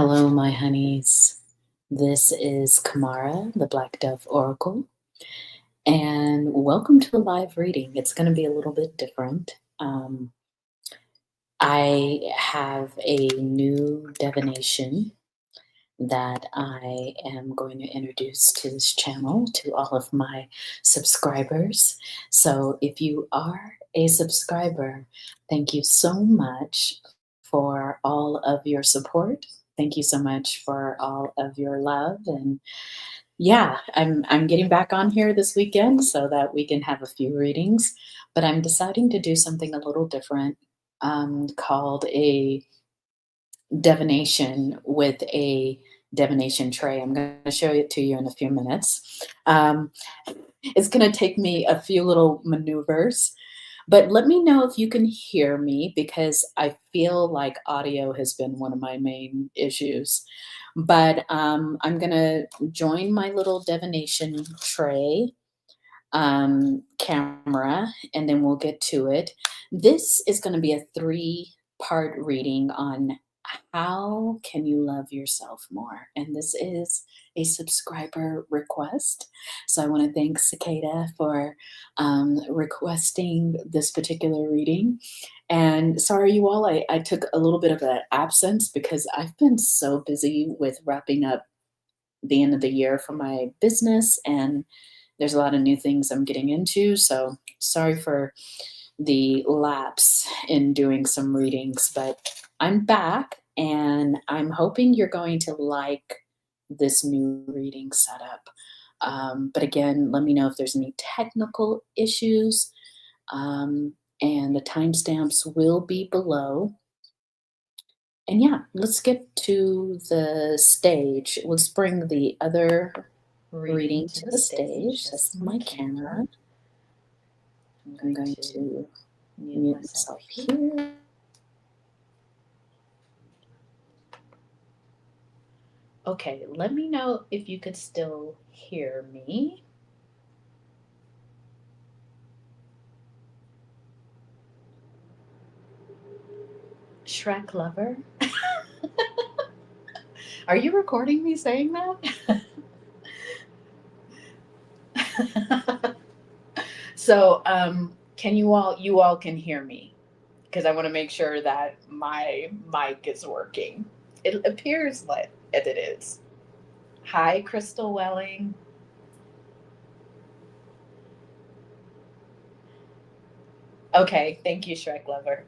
Hello, my honeys. This is Kamara, the Black Dove Oracle, and welcome to the live reading. It's going to be a little bit different. I have a new divination that I am going to introduce to this channel to all of my subscribers. So if you are a subscriber, thank you so much for all of your support. Thank you so much for all of your love. And yeah, I'm getting back on here this weekend so that we can have a few readings, but I'm deciding to do something a little different, called a divination with a divination tray. I'm going to show it to you in a few minutes. It's going to take me a few little maneuvers, but let me know if you can hear me because I feel like audio has been one of my main issues. But I'm going to join my little divination tray camera and then we'll get to it. This is going to be a 3-part reading on how can you love yourself more? And this is a subscriber request. So I want to thank Cicada for requesting this particular reading. And sorry, you all, I took a little bit of an absence because I've been so busy with wrapping up the end of the year for my business, and there's a lot of new things I'm getting into. So sorry for the lapse in doing some readings, but I'm back and I'm hoping you're going to like this new reading setup. But again, let me know if there's any technical issues, and the timestamps will be below. And yeah, let's get to the stage. Let's bring the other reading to the stage. That's my camera. I'm going to mute myself here. Okay, let me know if you could still hear me. Shrek lover. Are you recording me saying that? So, can you all can hear me? Because I want to make sure that my mic is working. It appears like it is. Hi, Crystal Welling. Okay, thank you, Shrek lover.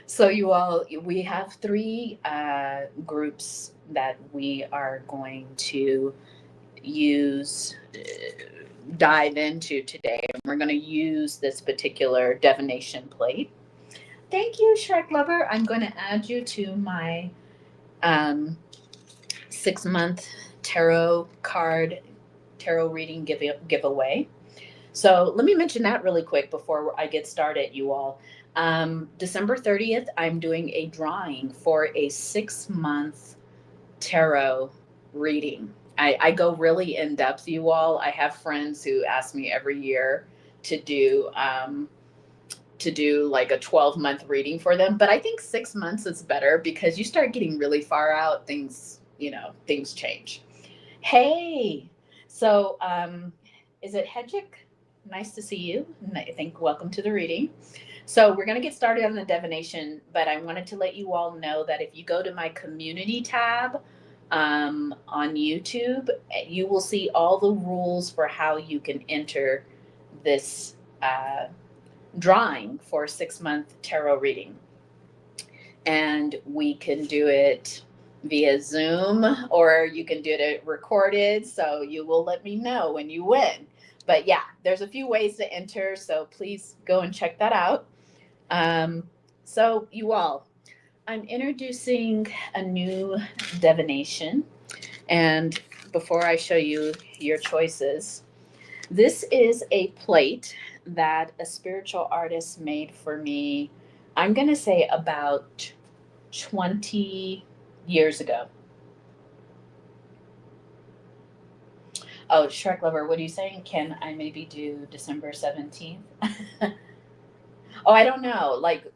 So you all, we have 3 groups that we are going to use, dive into today. And we're going to use this particular divination plate. Thank you, Shrek lover. I'm going to add you to my 6-month tarot reading giveaway. So let me mention that really quick before I get started, you all. December 30th, I'm doing a drawing for a 6-month tarot reading. I go really in depth, you all. I have friends who ask me every year to do like a 12-month reading for them, but I think 6 months is better because you start getting really far out, things change. Hey, so is it Hedgick? Nice to see you. I think welcome to the reading. So we're going to get started on the divination, but I wanted to let you all know that if you go to my community tab on YouTube, you will see all the rules for how you can enter this drawing for a 6-month tarot reading. And we can do it via Zoom or you can do it recorded. So you will let me know when you win. But yeah, there's a few ways to enter. So please go and check that out. So you all, I'm introducing a new divination. And before I show you your choices, this is a plate that a spiritual artist made for me, I'm going to say about 20 years ago. Oh, Shrek lover, what are you saying? Can I maybe do December 17th? Oh, I don't know. Like,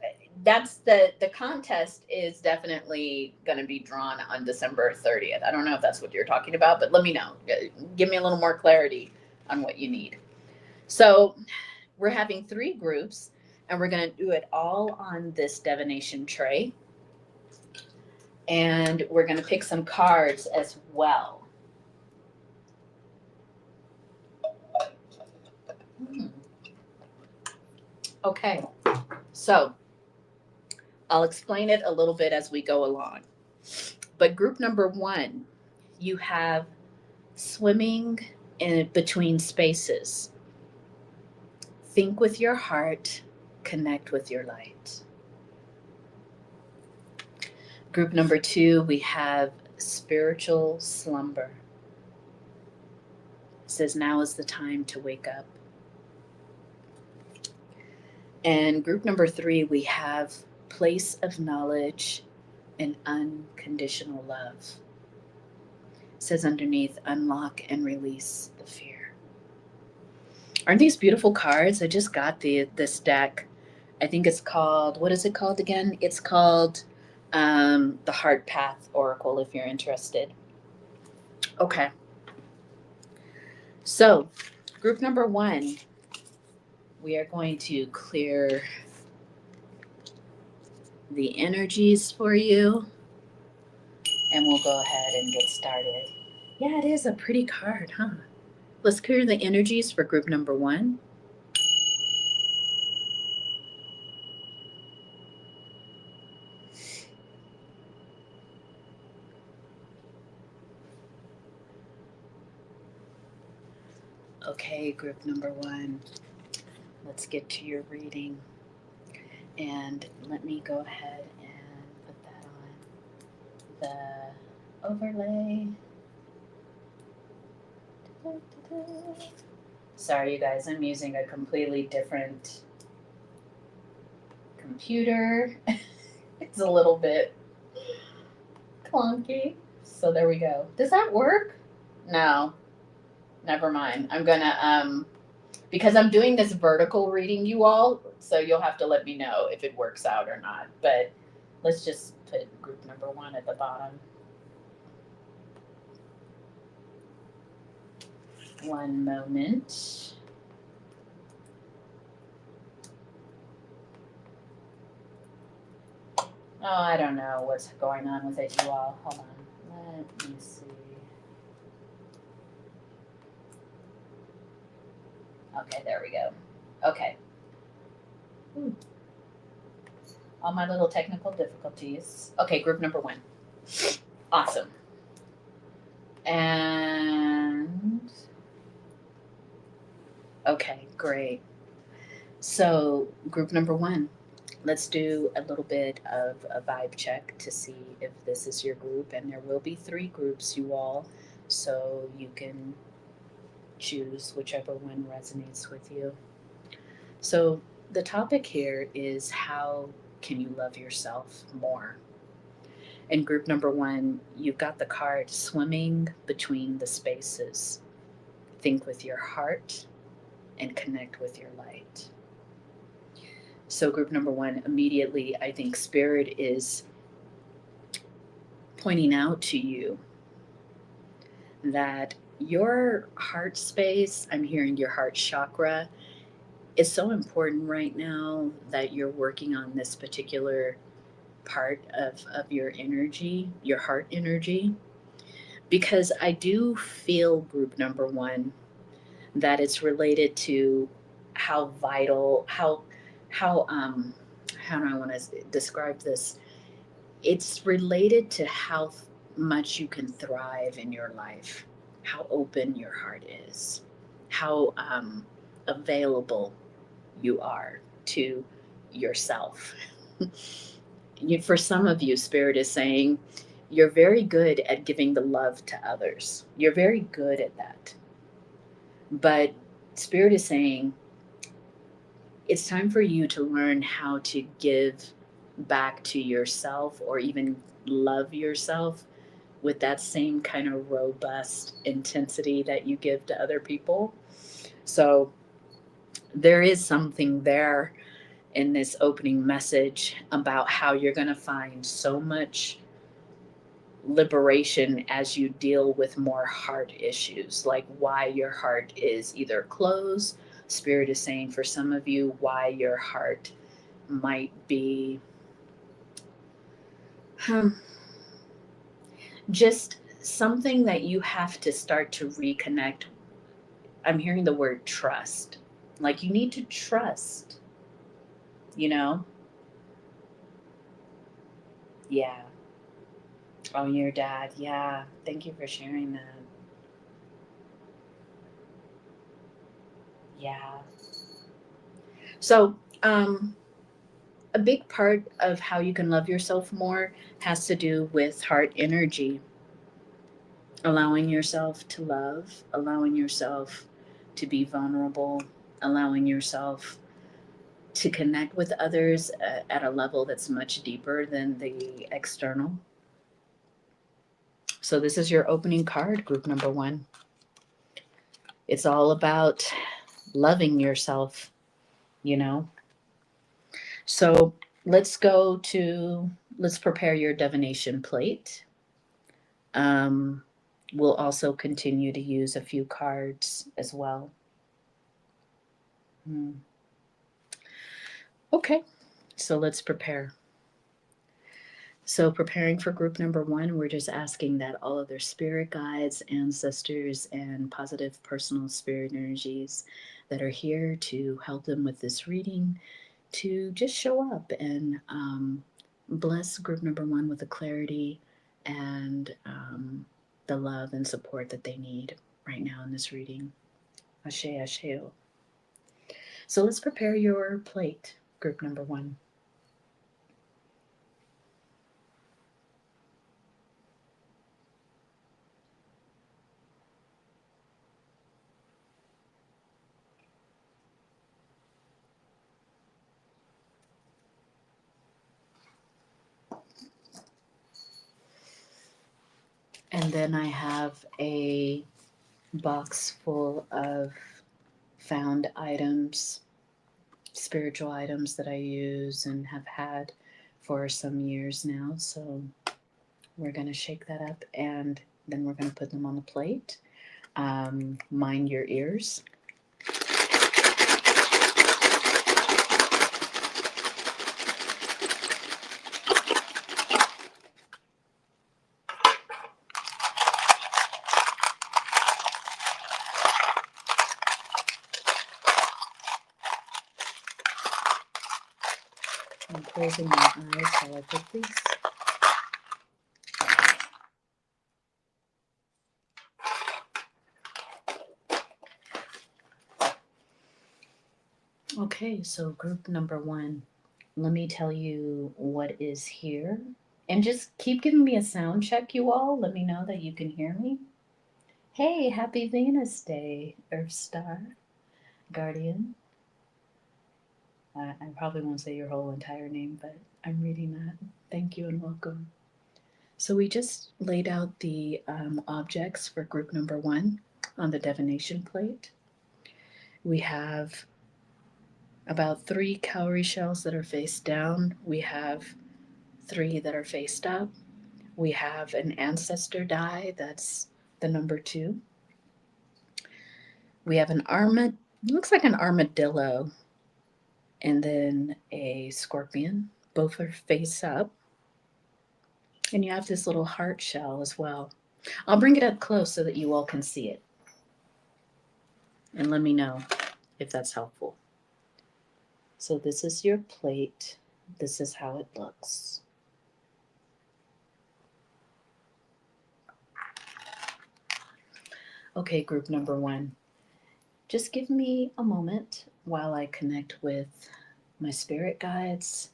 that's the contest is definitely going to be drawn on December 30th. I don't know if that's what you're talking about, but let me know. Give me a little more clarity on what you need. So we're having 3 groups, and we're going to do it all on this divination tray. And we're going to pick some cards as well. Okay, so I'll explain it a little bit as we go along. But group number 1, you have swimming in between spaces. Think with your heart, connect with your light. Group number 2, we have spiritual slumber. It says now is the time to wake up. And group number 3, we have place of knowledge and unconditional love. It says underneath, unlock and release the fear. Aren't these beautiful cards? I just got this deck. I think it's called, what is it called again? It's called the Heart Path Oracle, if you're interested. Okay. So, group number 1, we are going to clear the energies for you, and we'll go ahead and get started. Yeah, it is a pretty card, huh? Let's clear the energies for group number 1. Okay, group number 1, let's get to your reading. And let me go ahead and put that on the overlay. Sorry, you guys, I'm using a completely different computer. It's a little bit clunky. So there we go. Does that work? No. Never mind. I'm gonna because I'm doing this vertical reading, you all, so you'll have to let me know if it works out or not. But let's just put group number 1 at the bottom. One moment. Oh, I don't know what's going on with it, you all. Hold on. Let me see. Okay, there we go. Okay. All my little technical difficulties. Okay, group number 1. Awesome. And okay, great. So, group number 1, let's do a little bit of a vibe check to see if this is your group. And there will be 3 groups, you all, so you can choose whichever one resonates with you. So, the topic here is how can you love yourself more? In group number 1, you've got the card swimming between the spaces. Think with your heart and connect with your light. So group number 1, immediately, I think Spirit is pointing out to you that your heart space, I'm hearing your heart chakra, is so important right now that you're working on this particular part of your energy, your heart energy, because I do feel group number 1 that it's related to how vital, how do I want to describe this? It's related to how much you can thrive in your life, how open your heart is, how available you are to yourself. For some of you, Spirit is saying, you're very good at giving the love to others. You're very good at that. But Spirit is saying, it's time for you to learn how to give back to yourself, or even love yourself with that same kind of robust intensity that you give to other people. So there is something there. in this opening message about how you're going to find so much liberation as you deal with more heart issues, like why your heart is either closed. Spirit is saying for some of you why your heart might be just something that you have to start to reconnect. I'm hearing the word trust. Like you need to trust, you know? Yeah. Oh, your dad. Yeah. Thank you for sharing that. Yeah. So, a big part of how you can love yourself more has to do with heart energy, allowing yourself to love, allowing yourself to be vulnerable, allowing yourself to connect with others at a level that's much deeper than the external. So, this is your opening card, group number one. It's all about loving yourself, you know? So, let's prepare your divination plate. Um, we'll also continue to use a few cards as well. Okay, so let's prepare. So, preparing for group number one, we're just asking that all of their spirit guides, ancestors, and positive personal spirit energies that are here to help them with this reading to just show up and bless group number one with the clarity and the love and support that they need right now in this reading. Ashe, Asheo. So let's prepare your plate, group number one. And then I have a box full of found items, spiritual items that I use and have had for some years now. So we're going to shake that up and then we're going to put them on the plate. Mind your ears. I'm closing my eyes while I put these. Okay, so group number one, let me tell you what is here. And just keep giving me a sound check, you all. Let me know that you can hear me. Hey, happy Venus Day, Earth Star, Guardian. I probably won't say your whole entire name, but I'm reading that. Thank you and welcome. So we just laid out the objects for group number one on the divination plate. We have about 3 cowrie shells that are face down. We have 3 that are faced up. We have an ancestor die, that's the number 2. We have looks like an armadillo, and then a scorpion. Both are face up. And you have this little heart shell as well. I'll bring it up close so that you all can see it. And let me know if that's helpful. So this is your plate. This is how it looks. Okay, group number one. Just give me a moment while I connect with my spirit guides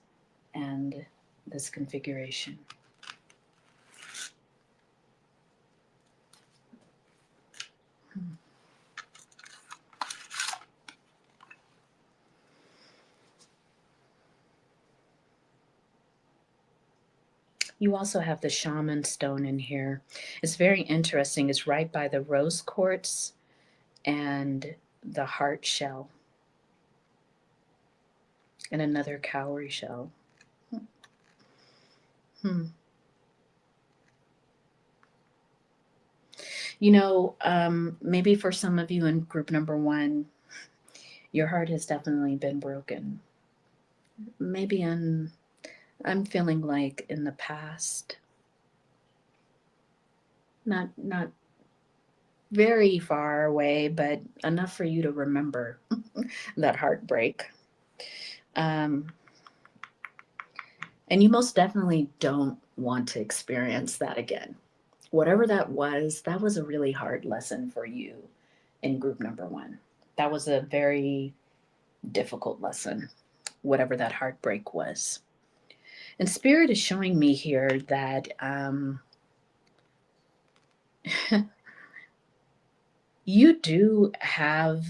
and this configuration. You also have the shaman stone in here. It's very interesting. It's right by the rose quartz and the heart shell. And another cowrie shell. Hmm. Maybe for some of you in group number 1, your heart has definitely been broken. Maybe I'm feeling like in the past, not very far away, but enough for you to remember that heartbreak. And you most definitely don't want to experience that again. Whatever that was a really hard lesson for you in group number 1. That was a very difficult lesson, whatever that heartbreak was. And Spirit is showing me here that you do have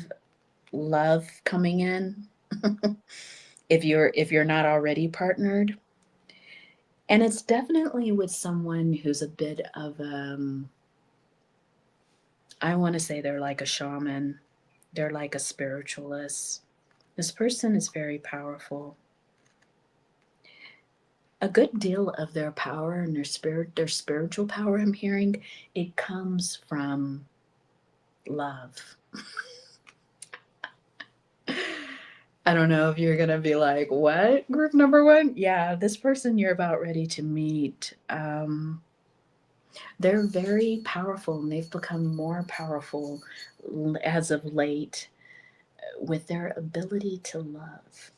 love coming in if you're not already partnered. And it's definitely with someone who's a bit of I want to say they're like a shaman. They're like a spiritualist. This person is very powerful. A good deal of their power and their spiritual power, I'm hearing, it comes from love. I don't know if you're gonna be like, what? Group number 1? Yeah, this person you're about ready to meet. They're very powerful, and they've become more powerful as of late with their ability to love,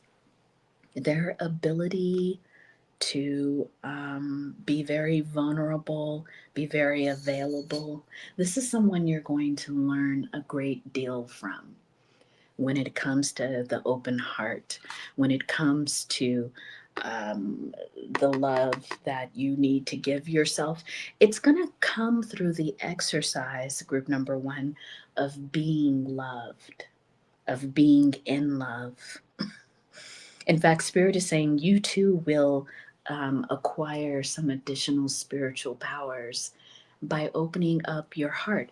their ability to be very vulnerable, be very available. This is someone you're going to learn a great deal from when it comes to the open heart, when it comes to the love that you need to give yourself. It's going to come through the exercise, group number 1, of being loved, of being in love. In fact, Spirit is saying you too will acquire some additional spiritual powers by opening up your heart.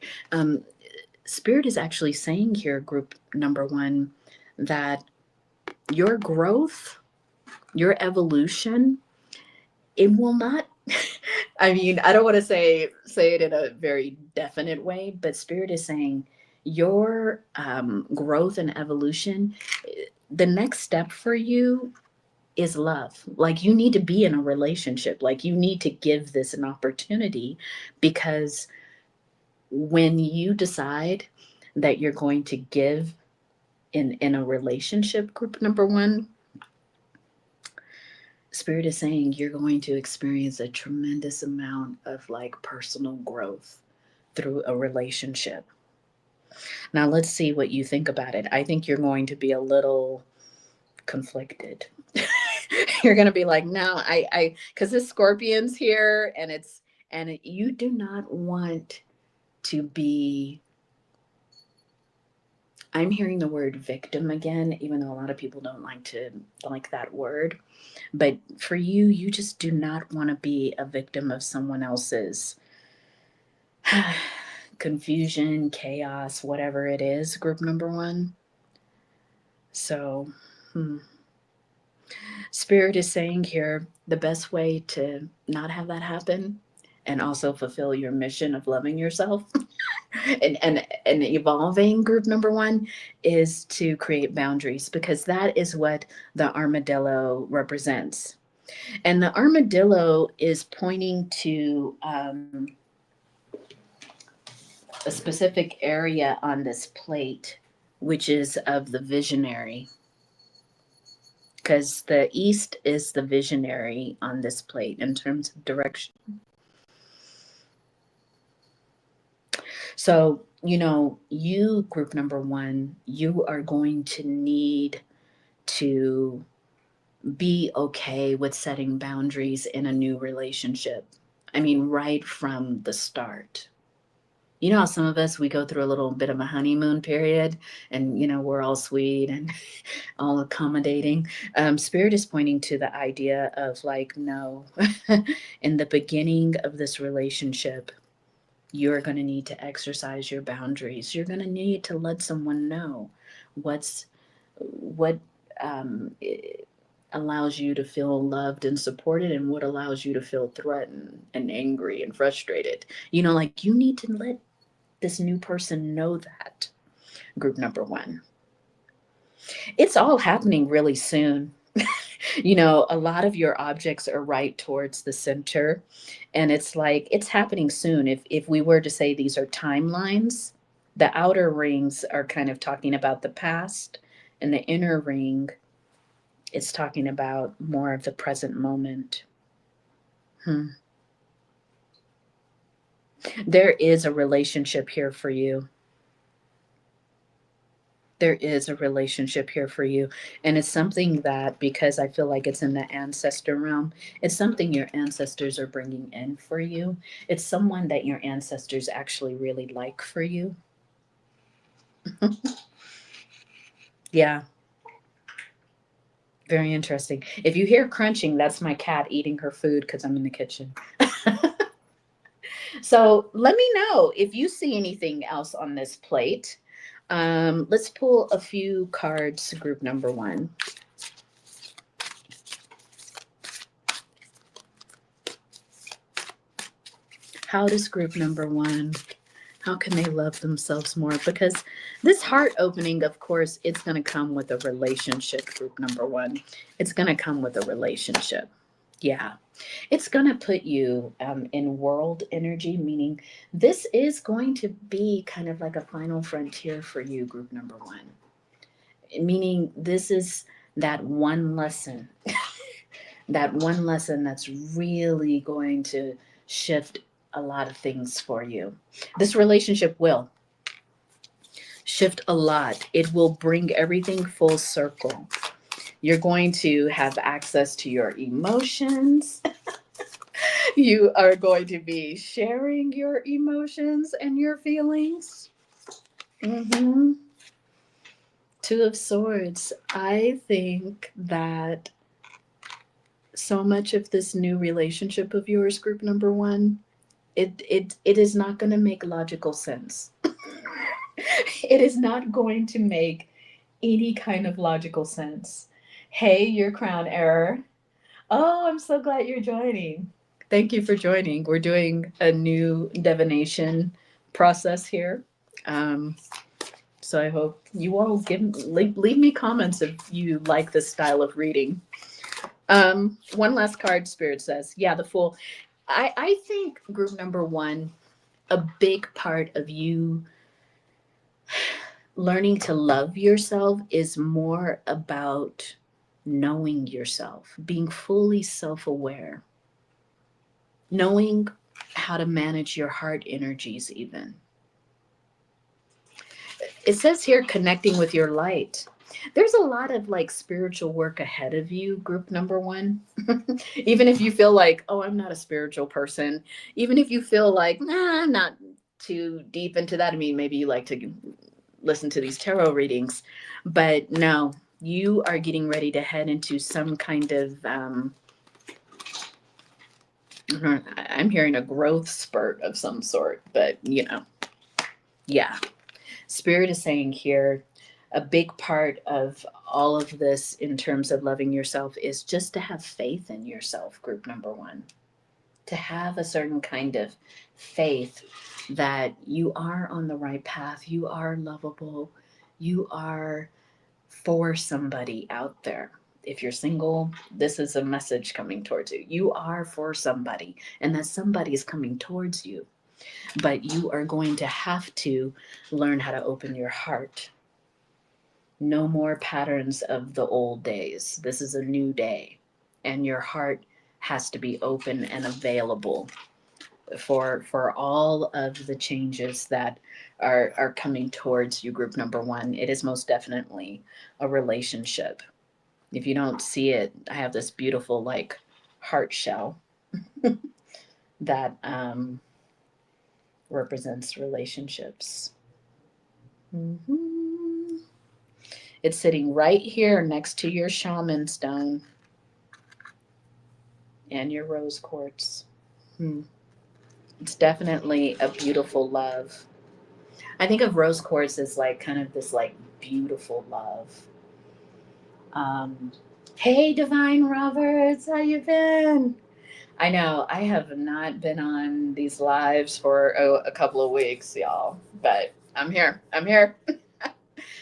Spirit is actually saying here, group number 1, that your growth, your evolution, it will not. I mean, I don't want to say it in a very definite way, but Spirit is saying your growth and evolution, the next step for you is love. Like, you need to be in a relationship. Like, you need to give this an opportunity, because when you decide that you're going to give in a relationship, group number 1, Spirit is saying you're going to experience a tremendous amount of like personal growth through a relationship. Now let's see what you think about it. I think you're going to be a little conflicted. You're going to be like, no, I because this Scorpion's here, and you do not want to be. I'm hearing the word victim again, even though a lot of people don't like that word. But for you, you just do not want to be a victim of someone else's confusion, chaos, whatever it is, group number 1. So, Spirit is saying here, the best way to not have that happen and also fulfill your mission of loving yourself and evolving, group number 1, is to create boundaries, because that is what the armadillo represents. And the armadillo is pointing to a specific area on this plate, which is of the visionary, because the east is the visionary on this plate in terms of direction. So, you, group number 1, you are going to need to be okay with setting boundaries in a new relationship. I mean, right from the start. You know how some of us, we go through a little bit of a honeymoon period, and, we're all sweet and all accommodating. Spirit is pointing to the idea of like, no, in the beginning of this relationship, you're going to need to exercise your boundaries. You're going to need to let someone know what um, allows you to feel loved and supported, and what allows you to feel threatened and angry and frustrated. You know, like you need to let this new person know that. Group number one. It's all happening really soon. You know, a lot of your objects are right towards the center, and it's like it's happening soon. If we were to say these are timelines, the outer rings are kind of talking about the past, and the inner ring is talking about more of the present moment. There is a relationship here for you. There is a relationship here for you. And it's something that, because I feel like it's in the ancestor realm, it's something your ancestors are bringing in for you. It's someone that your ancestors actually really like for you. Yeah, very interesting. If you hear crunching, that's my cat eating her food because I'm in the kitchen. So let me know if you see anything else on this plate. Let's pull a few cards, group number one. How does group number one, how can they love themselves more? Because this heart opening, of course, it's going to come with a relationship, group number one. It's going to come with a relationship. Yeah. It's going to put you in world energy, meaning this is going to be kind of like a final frontier for you, group number one. Meaning this is that one lesson, that one lesson that's really going to shift a lot of things for you. This relationship will shift a lot. It will bring everything full circle. You're going to have access to your emotions. You are going to be sharing your emotions and your feelings. Mm-hmm. Two of Swords. I think that so much of this new relationship of yours, group number one, it is not going to make logical sense. It is not going to make any kind of logical sense. Hey, your crown error. Oh, I'm so glad you're joining. Thank you for joining. We're doing a new divination process here. Um, so I hope you all leave me comments if you like this style of reading. One last card, Spirit says. Yeah, the Fool. I think group number one, a big part of you learning to love yourself is more about knowing yourself, being fully self aware, knowing how to manage your heart energies, even. It says here connecting with your light. There's a lot of like spiritual work ahead of you, group number one. Even if you feel like, oh, I'm not a spiritual person, even if you feel like, nah, I'm not too deep into that. I mean, maybe you like to listen to these tarot readings, but no, you are getting ready to head into some kind of I'm hearing a growth spurt of some sort, but you know, yeah. Spirit is saying here a big part of all of this in terms of loving yourself is just to have faith in yourself, group number one. To have a certain kind of faith that you are on the right path, you are lovable, you are for somebody out there. If you're single, this is a message coming towards you. You are for somebody, and that somebody is coming towards you. But you are going to have to learn how to open your heart. No more patterns of the old days. This is a new day, and your heart has to be open and available for all of the changes that are coming towards you, group number one. It is most definitely a relationship. If you don't see it, I have this beautiful like heart shell that represents relationships. Mm-hmm. It's sitting right here next to your shaman stone and your rose quartz. It's definitely a beautiful love. I think of rose quartz as like kind of this like beautiful love. Um, Hey, Divine Roberts, how you been? I know I have not been on these lives for a couple of weeks, y'all, but I'm here. I'm here.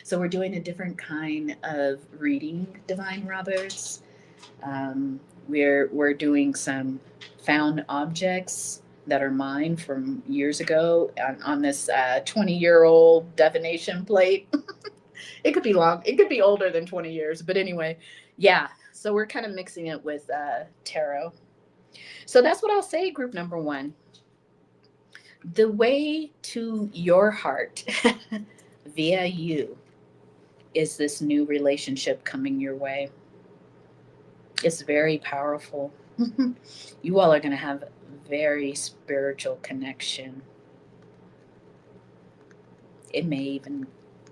So we're doing a different kind of reading, Divine Roberts. Um, we're doing some found objects that are mine from years ago on this 20-year-old divination plate. It could be long. It could be older than 20 years, but anyway, yeah. So we're kind of mixing it with tarot. So that's what I'll say. Group number one: the way to your heart via you is this new relationship coming your way. It's very powerful. You all are going to have very spiritual connection. It may even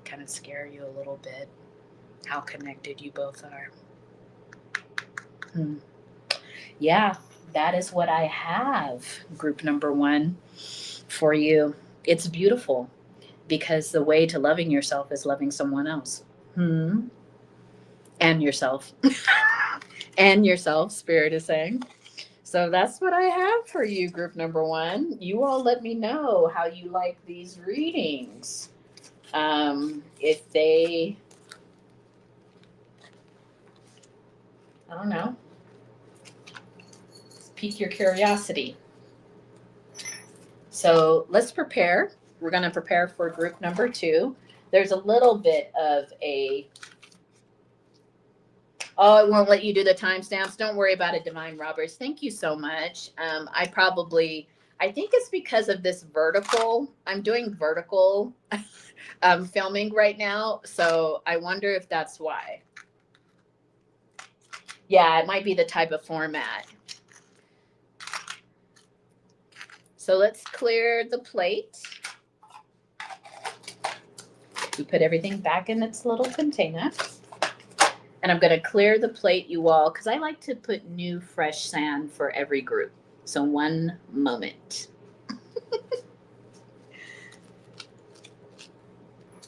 kind of scare you a little bit how connected you both are. Hmm. Yeah, that is what I have, group number one, for you. It's beautiful because the way to loving yourself is loving someone else. Hmm. And yourself. And yourself, Spirit is saying. So that's what I have for you, group number one. You all let me know how you like these readings. If they, I don't know, pique your curiosity. So let's prepare. We're going to prepare for group number two. There's a little bit of a, oh, it won't let you do the timestamps. Don't worry about it, Divine Roberts. Thank you so much. I think it's because of this vertical. I'm doing vertical filming right now. So I wonder if that's why. Yeah, it might be the type of format. So let's clear the plate. We put everything back in its little container. And I'm going to clear the plate, you all, because I like to put new, fresh sand for every group. So one moment.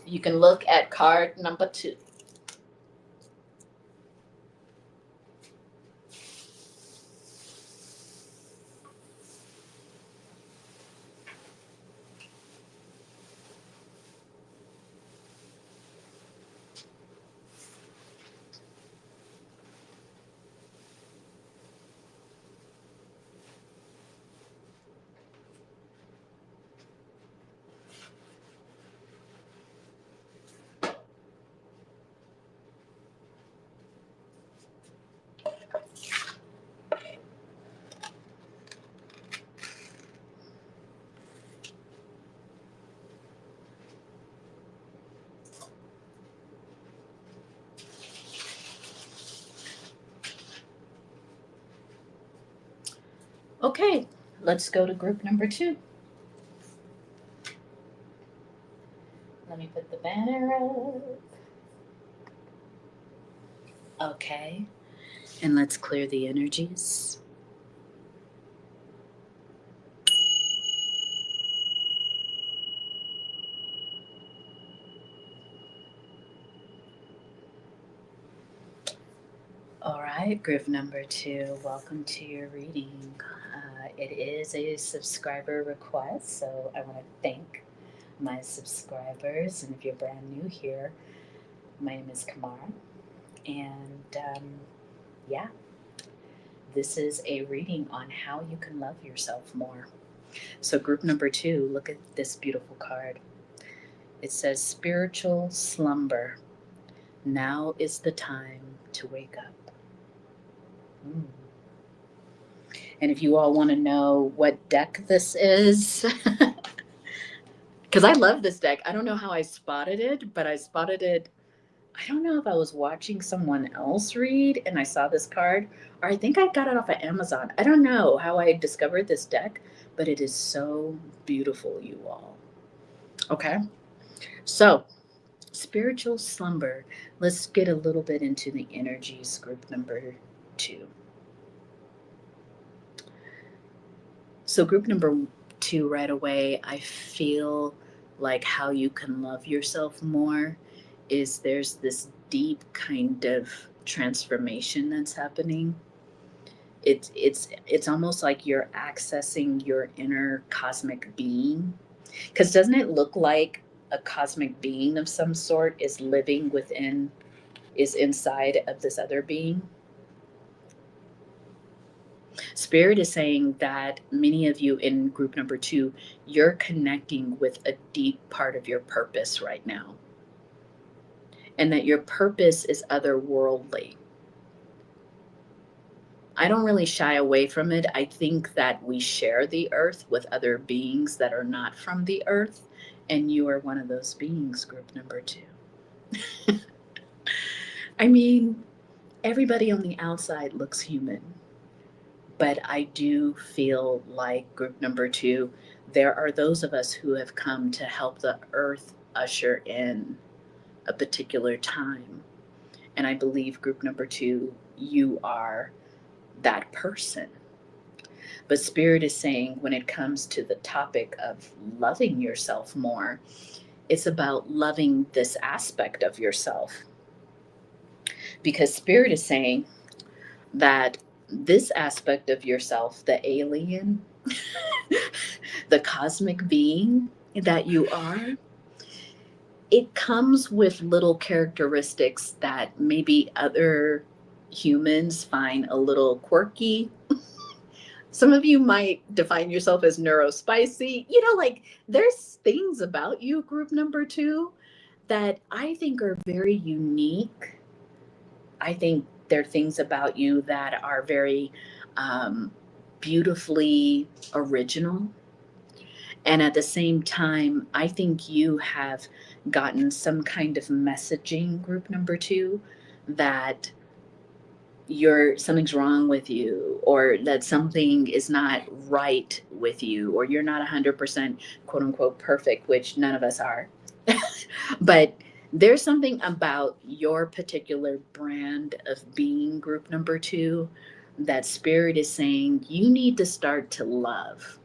You can look at card number two. Okay, let's go to group number two. Let me put the banner up. Okay, and let's clear the energies. All right, group number two, welcome to your reading. It is a subscriber request, so I want to thank my subscribers. And if you're brand new here, my name is Kamara. And yeah, this is a reading on how you can love yourself more. So, group number two, look at this beautiful card. It says, Spiritual slumber. Now is the time to wake up. Mm. And if you all want to know what deck this is, because I love this deck. I don't know how I spotted it, but I spotted it. I don't know if I was watching someone else read and I saw this card, or I think I got it off of Amazon. I don't know how I discovered this deck, but it is so beautiful, you all. Okay. So, spiritual slumber. Let's get a little bit into the energies, group number two. So, group number two, right away, I feel like how you can love yourself more is there's this deep kind of transformation that's happening. It's almost like you're accessing your inner cosmic being. Because doesn't it look like a cosmic being of some sort is living within, is inside of this other being? Spirit is saying that many of you in group number 2, you're connecting with a deep part of your purpose right now. And that your purpose is otherworldly. I don't really shy away from it. I think that we share the earth with other beings that are not from the earth. And you are one of those beings, group number 2. I mean, everybody on the outside looks human. But I do feel like group number 2, there are those of us who have come to help the earth usher in a particular time. And I believe group number 2, you are that person. But Spirit is saying when it comes to the topic of loving yourself more, it's about loving this aspect of yourself. Because Spirit is saying that this aspect of yourself, the alien, the cosmic being that you are, it comes with little characteristics that maybe other humans find a little quirky. Some of you might define yourself as neurospicy. You know, like there's things about you, group number 2, that I think are very unique. I think there are things about you that are very beautifully original. And at the same time, I think you have gotten some kind of messaging, group number 2, that something's wrong with you, or that something is not right with you, or you're not 100% quote unquote perfect, which none of us are. But there's something about your particular brand of being, group number 2, that Spirit is saying you need to start to love.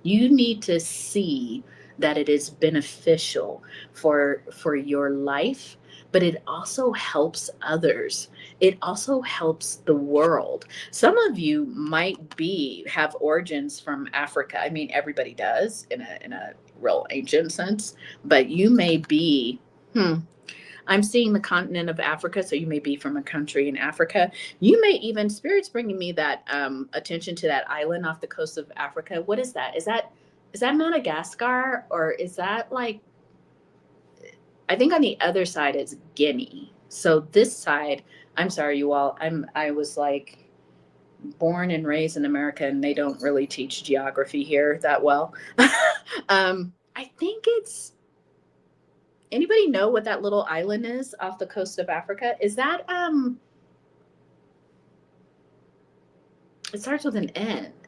You need to see that it is beneficial for your life, but it also helps others. It also helps the world. Some of you might have origins from Africa. I mean, everybody does in a real ancient sense, but you may be, I'm seeing the continent of Africa, so you may be from a country in Africa. You may even, Spirit's bringing me that attention to that island off the coast of Africa. What is that? Is that Madagascar, or is that like, I think on the other side it's Guinea. So this side, I'm sorry, you all, I was like born and raised in America, and they don't really teach geography here that well. I think it's, anybody know what that little island is off the coast of Africa? Is that it starts with an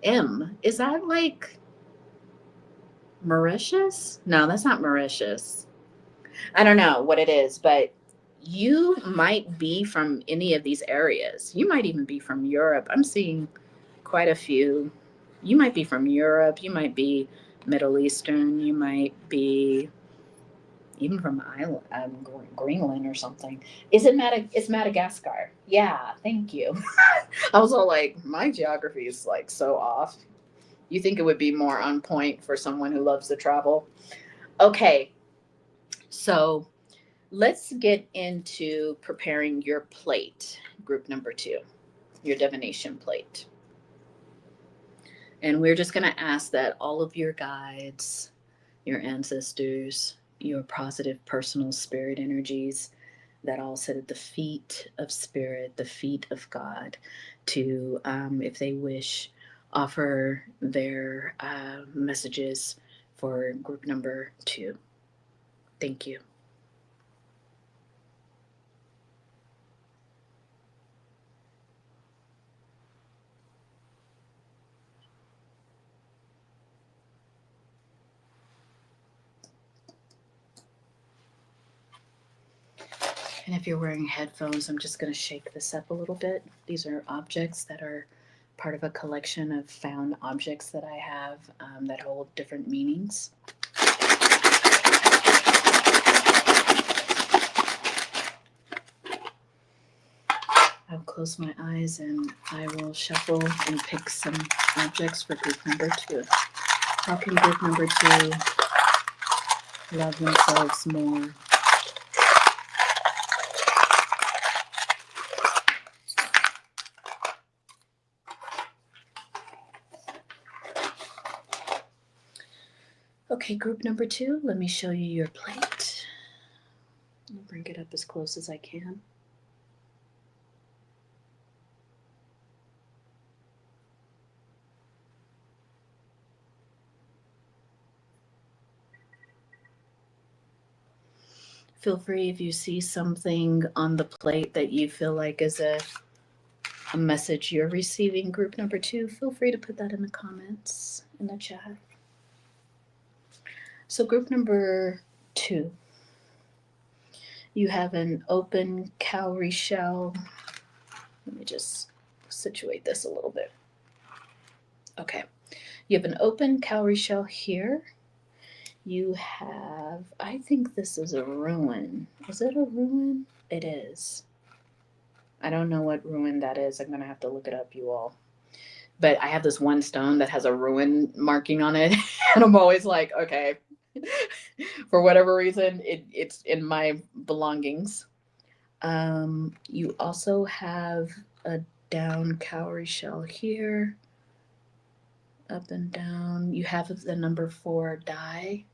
M. Is that like Mauritius? No, that's not Mauritius. I don't know what it is, but you might be from any of these areas. You might even be from Europe. I'm seeing quite a few. You might be from Europe. You might be Middle Eastern. You might be even from Greenland or something. It's Madagascar. Yeah, thank you. I was all like, my geography is like so off. You think it would be more on point for someone who loves to travel? Okay, so let's get into preparing your plate, group number 2, your divination plate. And we're just going to ask that all of your guides, your ancestors, your positive personal spirit energies that all sit at the feet of Spirit, the feet of God, to, if they wish, offer their messages for group number 2. Thank you. And if you're wearing headphones, I'm just going to shake this up a little bit. These are objects that are part of a collection of found objects that I have that hold different meanings. I'll close my eyes and I will shuffle and pick some objects for group number 2. How can group number 2 love themselves more? Okay, group number 2, let me show you your plate. I'll bring it up as close as I can. Feel free if you see something on the plate that you feel like is a message you're receiving, group number 2, feel free to put that in the comments in the chat. So group number 2, you have an open cowrie shell. Let me just situate this a little bit. Okay, you have an open cowrie shell here. You have, I think this is a ruin. Is it a ruin? It is. I don't know what ruin that is. I'm gonna have to look it up, you all. But I have this one stone that has a ruin marking on it, and I'm always like, okay. For whatever reason, it's in my belongings. You also have a down cowrie shell here, up and down. You have the number 4 die.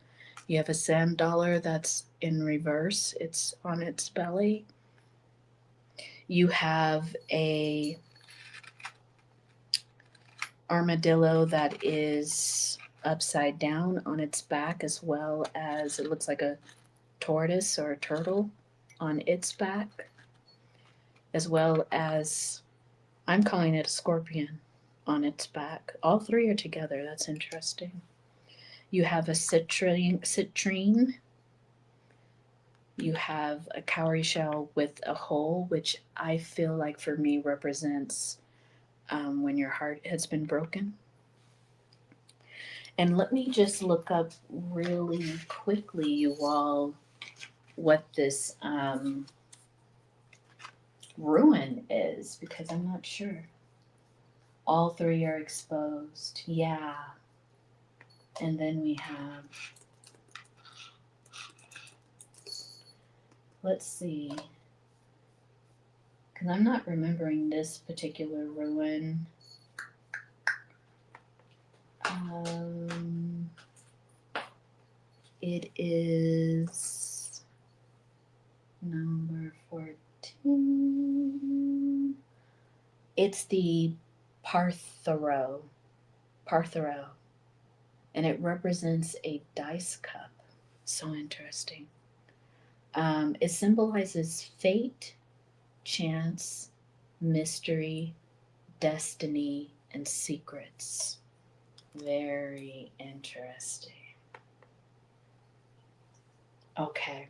You have a sand dollar that's in reverse. It's on its belly. You have a armadillo that is upside down on its back, as well as it looks like a tortoise or a turtle on its back, as well as I'm calling it a scorpion on its back. All 3 are together. That's interesting. You have a citrine. You have a cowrie shell with a hole, which I feel like for me represents when your heart has been broken. And let me just look up really quickly, you all, what this ruin is, because I'm not sure. All 3 are exposed. Yeah. And then we have, let's see, because I'm not remembering this particular ruin. It is number 14. It's the Parthero, and it represents a dice cup. So interesting. It symbolizes fate, chance, mystery, destiny, and secrets. Very interesting. Okay.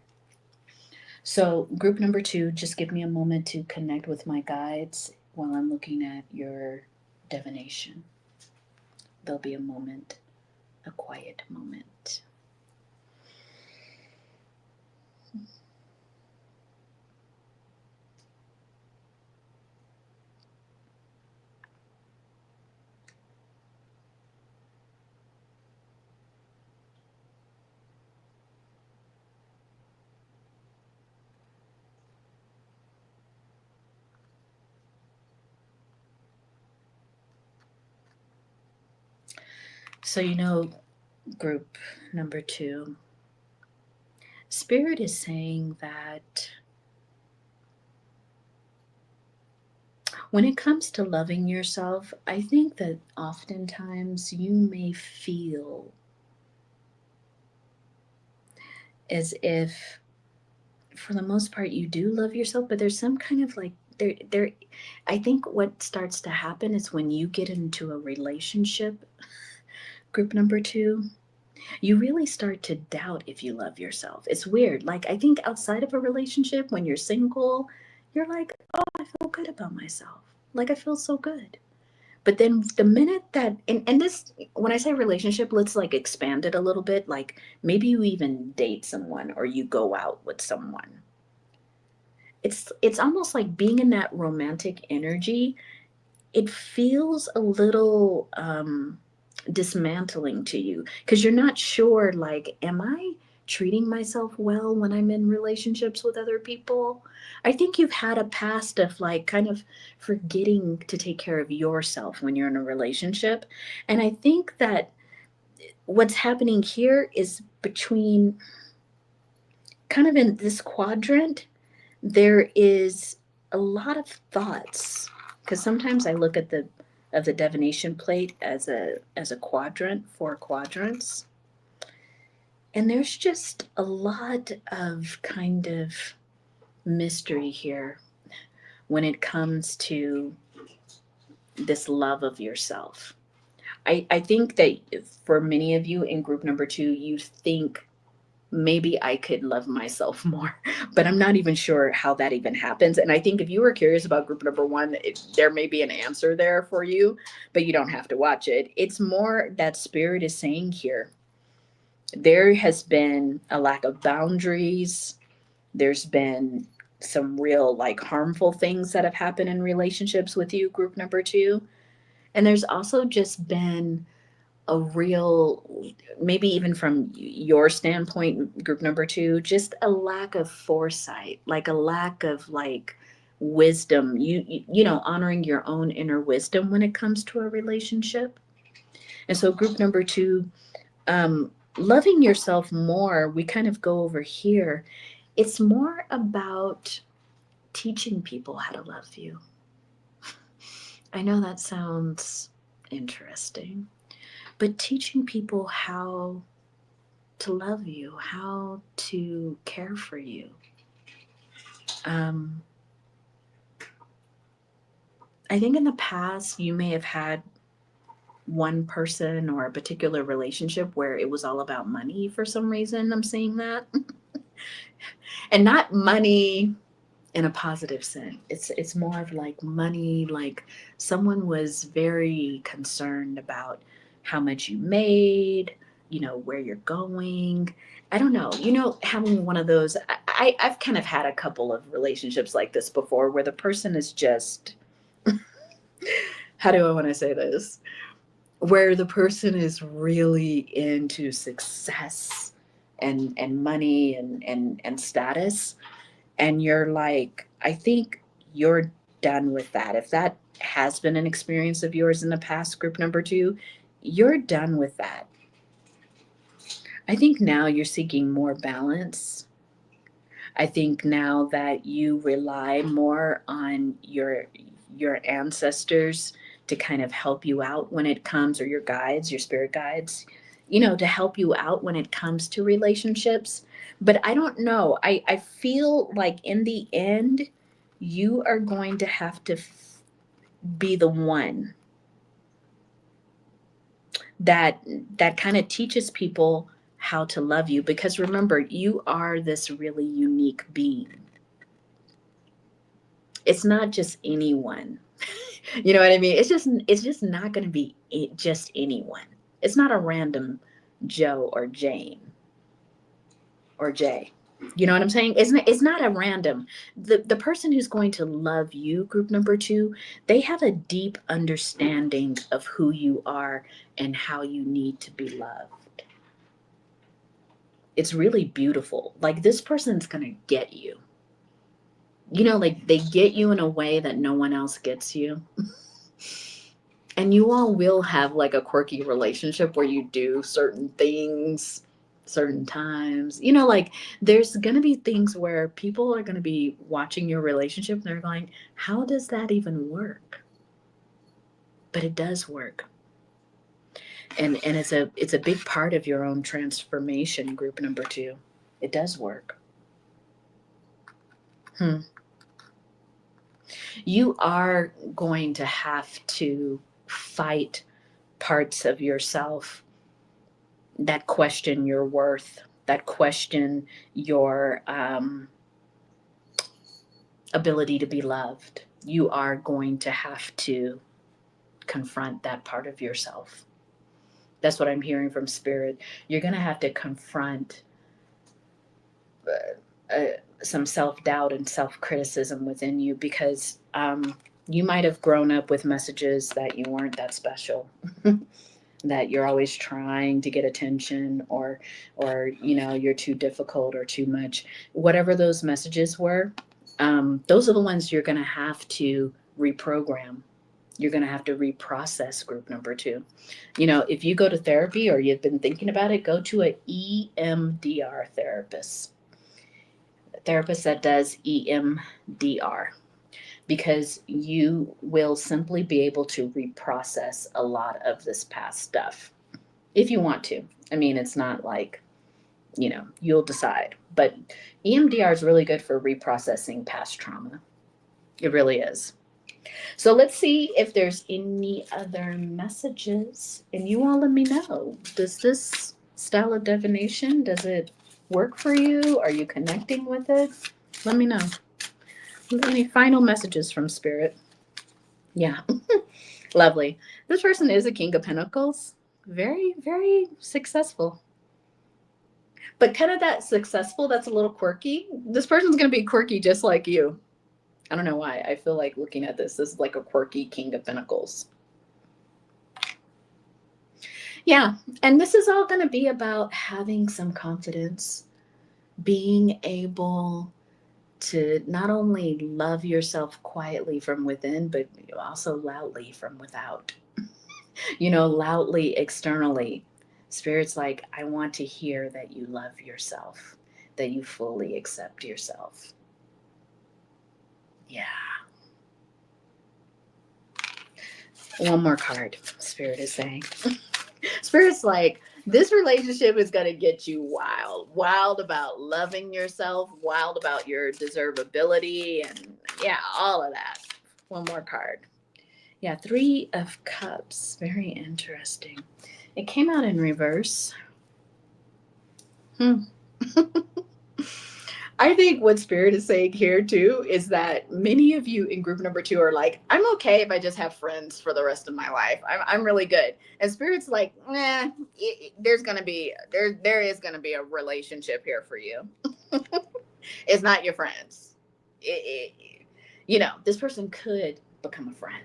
So group number 2, just give me a moment to connect with my guides while I'm looking at your divination. There'll be a moment, a quiet moment. So, group number 2, Spirit is saying that when it comes to loving yourself, I think that oftentimes you may feel as if, for the most part, you do love yourself, but there's some kind of like, I think what starts to happen is when you get into a relationship, group number 2, you really start to doubt if you love yourself. It's weird. Like, I think outside of a relationship, when you're single, you're like, oh, I feel good about myself. Like, I feel so good. But then the minute that, and this, when I say relationship, let's like expand it a little bit. Like maybe you even date someone or you go out with someone. it's almost like being in that romantic energy. It feels a little dismantling to you because you're not sure, like, am I treating myself well when I'm in relationships with other people? I think you've had a past of like kind of forgetting to take care of yourself when you're in a relationship. And I think that what's happening here is between kind of in this quadrant, there is a lot of thoughts because sometimes I look at the divination plate as a quadrant, four quadrants, and there's just a lot of kind of mystery here when it comes to this love of yourself. I think that for many of you in group number two, you think maybe I could love myself more, but I'm not even sure how that even happens. And I think if you were curious about group number one, there may be an answer there for you, but you don't have to watch it. It's more that spirit is saying here there has been a lack of boundaries. There's been some real like harmful things that have happened in relationships with you, group number two. And there's also just been a real, maybe even from your standpoint, group number two, just a lack of foresight, like a lack of like wisdom, you know, honoring your own inner wisdom when it comes to a relationship. And so group number two, loving yourself more, we kind of go over here. It's more about teaching people how to love you. I know that sounds interesting, but teaching people how to love you, how to care for you. Um, I think in the past, you may have had one person or a particular relationship where it was all about money for some reason. I'm seeing that. And not money in a positive sense. It's more of like money, like someone was very concerned about how much you made, you know, where you're going. I don't know, you know, having one of those. I've kind of had a couple of relationships like this before where the person is just, how do I want to say this? Where the person is really into success and money and status, and you're like, I think you're done with that. If that has been an experience of yours in the past, group number two, you're done with that. I think now you're seeking more balance. I think now that you rely more on your ancestors to kind of help you out when it comes, or your guides, your spirit guides, you know, to help you out when it comes to relationships. But I don't know. I feel like in the end, you are going to have to be the one that that kind of teaches people how to love you, because remember, you are this really unique being. It's not just anyone. You know what I mean? It's just not going to be just anyone. It's not a random Joe or Jane or Jay. You know what I'm saying? It's not a random. The person who's going to love you, group number two, they have a deep understanding of who you are and how you need to be loved. It's really beautiful. Like, this person's going to get you. You know, like they get you in a way that no one else gets you. And you all will have like a quirky relationship where you do certain things certain times. You know, like there's going to be things where people are going to be watching your relationship and they're going, how does that even work? But it does work. And it's a big part of your own transformation, group number two. It does work. Hmm. You are going to have to fight parts of yourself that question your worth, that question your ability to be loved. You are going to have to confront that part of yourself. That's what I'm hearing from spirit. You're going to have to confront some self-doubt and self-criticism within you, because you might have grown up with messages that you weren't that special, that you're always trying to get attention, or you're too difficult or too much. Whatever those messages were, those are the ones you're going to have to reprogram. You're going to have to reprocess, group number 2. If you go to therapy or you've been thinking about it, go to a EMDR therapist. A therapist that does EMDR, because you will simply be able to reprocess a lot of this past stuff if you want to. I mean, it's not like, you'll decide. But EMDR is really good for reprocessing past trauma. It really is. So let's see if there's any other messages. And you all let me know. Does this style of divination, does it work for you? Are you connecting with it? Let me know. Any final messages from Spirit? Yeah. Lovely. This person is a King of Pentacles. Very, very successful. But kind of that successful that's a little quirky. This person's going to be quirky just like you. I don't know why. I feel like looking at this is like a quirky King of Pentacles. Yeah. And this is all going to be about having some confidence, being able to not only love yourself quietly from within, but also loudly from without. Loudly externally. Spirit's like, I want to hear that you love yourself, that you fully accept yourself. Yeah. One more card, Spirit is saying. Spirit's like, this relationship is going to get you wild about loving yourself, wild about your deservability, and all of that. One more card. Yeah, 3 of Cups. Very interesting. It came out in reverse. I think what Spirit is saying here too is that many of you in group number 2 are like, I'm okay if I just have friends for the rest of my life. I'm really good. And Spirit's like, there is gonna be a relationship here for you. It's not your friends. This person could become a friend.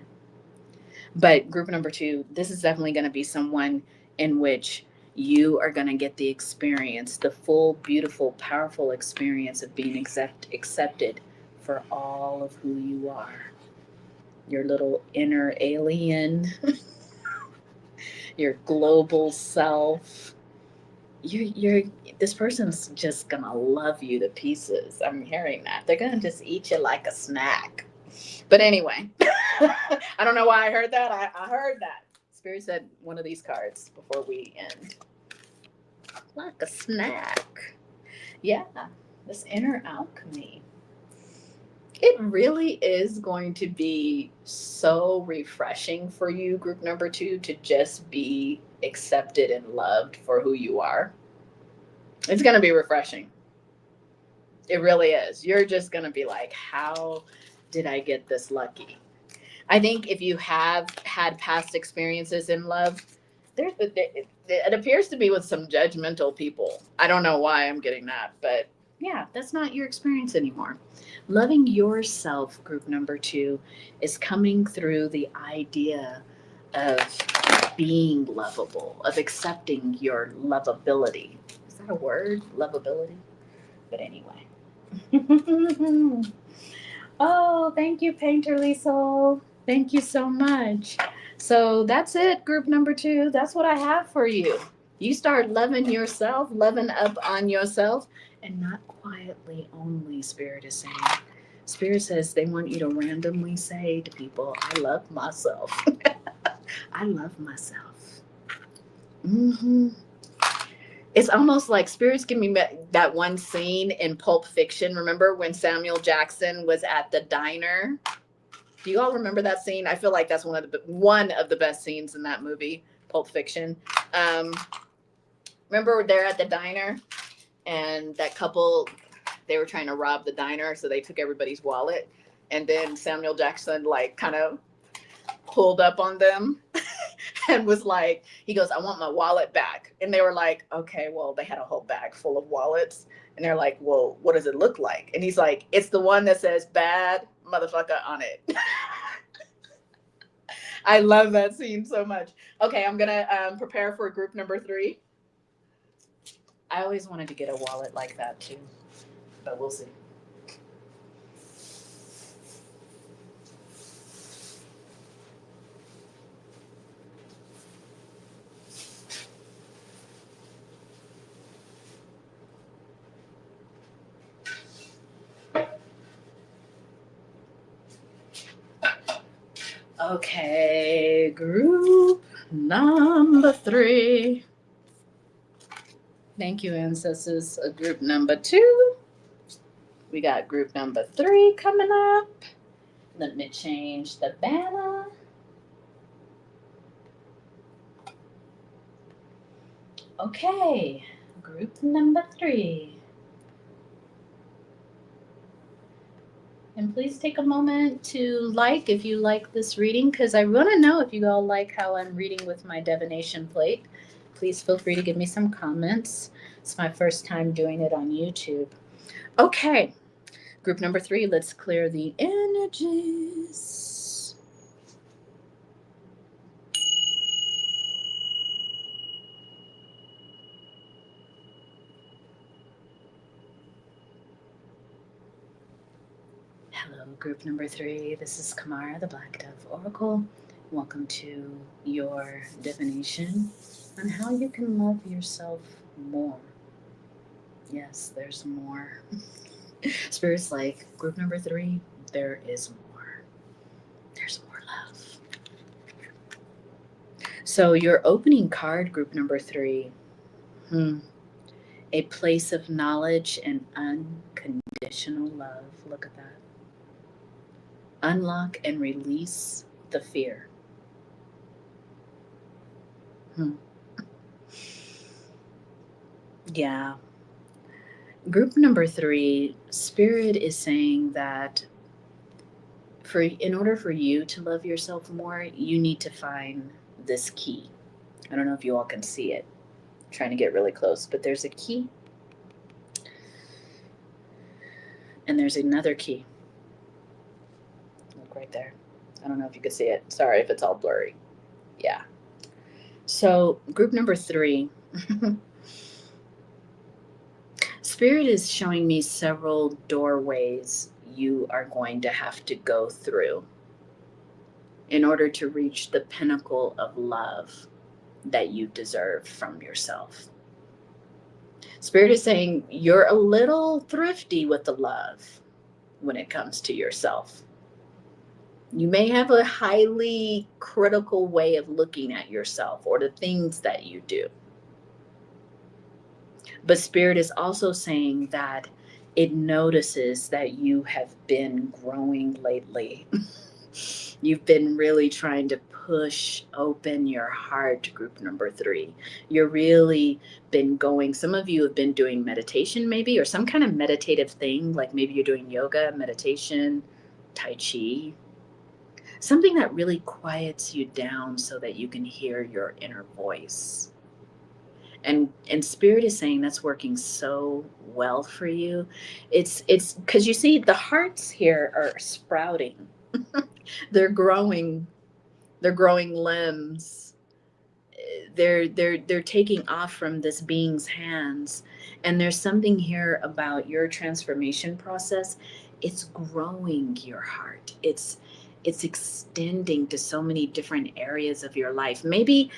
But group number 2, this is definitely going to be someone in which you are going to get the experience, the full, beautiful, powerful experience of being accepted for all of who you are. Your little inner alien, your global self. This person's just going to love you to pieces. I'm hearing that. They're going to just eat you like a snack. But anyway, I don't know why I heard that. I heard that. Spirit said one of these cards before we end. Like a snack. Yeah, this inner alchemy. It really is going to be so refreshing for you, group number 2, to just be accepted and loved for who you are. It's going to be refreshing. It really is. You're just going to be like, how did I get this lucky? I think if you have had past experiences in love, it appears to be with some judgmental people. I don't know why I'm getting that, but yeah, that's not your experience anymore. Loving yourself, group number 2, is coming through the idea of being lovable, of accepting your lovability. Is that a word? Lovability? But anyway. Oh, thank you, Painterly Soul. Thank you so much. So that's it, group number 2. That's what I have for you. You start loving yourself, loving up on yourself, and not quietly only, Spirit is saying. Spirit says they want you to randomly say to people, I love myself. I love myself. It's almost like Spirit's giving me that one scene in Pulp Fiction. Remember when Samuel Jackson was at the diner? Do you all remember that scene? I feel like that's one of the best scenes in that movie, Pulp Fiction. Remember they're at the diner and that couple, they were trying to rob the diner, so they took everybody's wallet, and then Samuel Jackson kind of pulled up on them and was like, he goes, I want my wallet back. And they were like, okay, well, they had a whole bag full of wallets. And they're like, well, what does it look like? And he's like, it's the one that says bad motherfucker on it. I love that scene so much. Okay, I'm going to prepare for group number 3. I always wanted to get a wallet like that too, but we'll see. Okay, group number 3. Thank you, ancestors. Group number 2. We got group number 3 coming up. Let me change the banner. Okay, group number 3. And please take a moment to like if you like this reading, because I want to know if you all like how I'm reading with my divination plate. Please feel free to give me some comments. It's my first time doing it on YouTube. Okay, group number 3, let's clear the energies. Hello, group number 3. This is Kamara, the Black Dove Oracle. Welcome to your divination on how you can love yourself more. Yes, there's more. Spirit's like, group number 3, there is more. There's more love. So your opening card, group number 3, a place of knowledge and unconditional love. Look at that. Unlock and release the fear. Yeah. Group number 3, Spirit is saying that in order for you to love yourself more, you need to find this key. I don't know if you all can see it. I'm trying to get really close, but there's a key. And there's another key. Look right there. I don't know if you can see it. Sorry if it's all blurry. Yeah. So group number 3, Spirit is showing me several doorways you are going to have to go through in order to reach the pinnacle of love that you deserve from yourself. Spirit is saying you're a little thrifty with the love when it comes to yourself. You may have a highly critical way of looking at yourself or the things that you do. But Spirit is also saying that it notices that you have been growing lately. You've been really trying to push open your heart, group number 3. You're really been going, some of you have been doing meditation maybe, or some kind of meditative thing, like maybe you're doing yoga, meditation, Tai Chi. Something that really quiets you down so that you can hear your inner voice. And Spirit is saying that's working so well for you. It's because you see the hearts here are sprouting. They're growing limbs. They're taking off from this being's hands. And there's something here about your transformation process. It's growing your heart. It's extending to so many different areas of your life. Maybe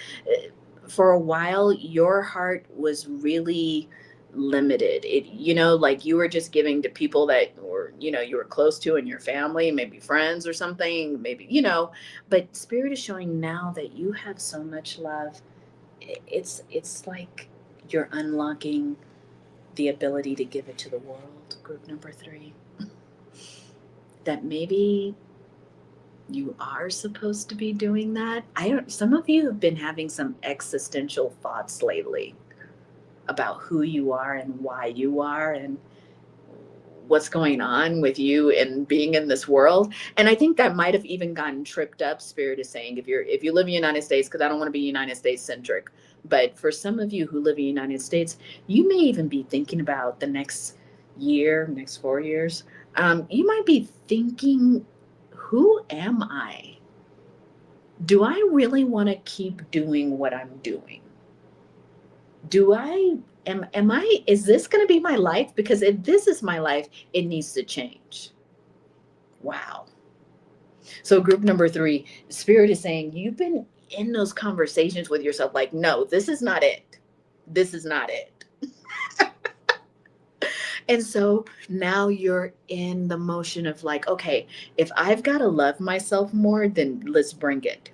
for a while your heart was really limited. Like you were just giving to people that were, you were close to in your family, maybe friends or something, maybe, but Spirit is showing now that you have so much love. It's like you're unlocking the ability to give it to the world, group number 3. That maybe you are supposed to be doing that. Some of you have been having some existential thoughts lately about who you are and why you are and what's going on with you and being in this world. And I think that might have even gotten tripped up. Spirit is saying, if you live in the United States, because I don't want to be United States centric, but for some of you who live in the United States, you may even be thinking about the next year, next 4 years. You might be thinking, who am I? Do I really want to keep doing what I'm doing? Is this going to be my life? Because if this is my life, it needs to change. Wow. So group number 3, Spirit is saying you've been in those conversations with yourself like, no, this is not it. This is not it. And so now you're in the motion of like, okay, if I've got to love myself more, then let's bring it.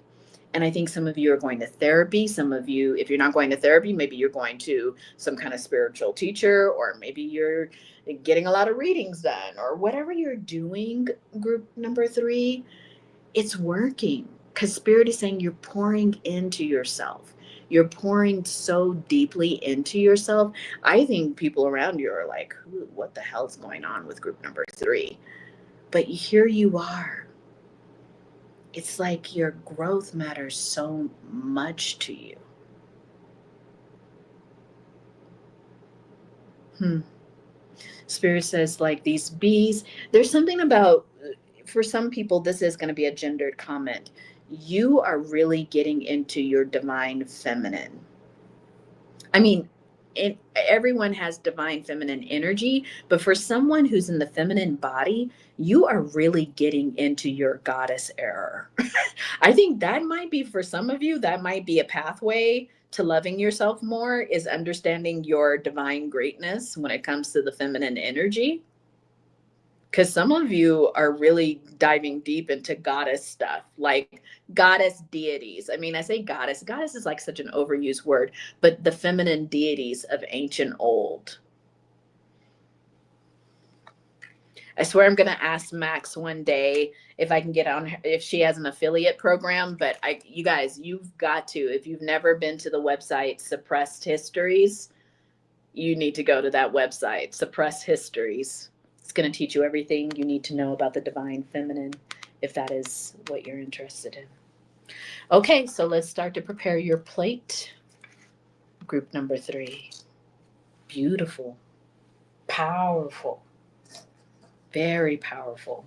And I think some of you are going to therapy. Some of you, if you're not going to therapy, maybe you're going to some kind of spiritual teacher, or maybe you're getting a lot of readings done, or whatever you're doing, group number 3, it's working. Because Spirit is saying you're pouring into yourself. You're pouring so deeply into yourself. I think people around you are like, what the hell's going on with group number 3? But here you are. It's like your growth matters so much to you. Spirit says, like these bees, there's something about, for some people, this is going to be a gendered comment. You are really getting into your divine feminine. I mean, everyone has divine feminine energy, but for someone who's in the feminine body, you are really getting into your goddess era. I think that might be, for some of you, that might be a pathway to loving yourself more, is understanding your divine greatness when it comes to the feminine energy. Because some of you are really diving deep into goddess stuff, like goddess deities. I mean, I say goddess. Goddess is like such an overused word, but the feminine deities of ancient old. I swear I'm going to ask Max one day if I can get on her, if she has an affiliate program. But you guys, you've got to, if you've never been to the website Suppressed Histories, you need to go to that website, Suppressed Histories. It's going to teach you everything you need to know about the divine feminine, if that is what you're interested in. Okay, so let's start to prepare your plate. Group number 3. Beautiful, powerful, very powerful.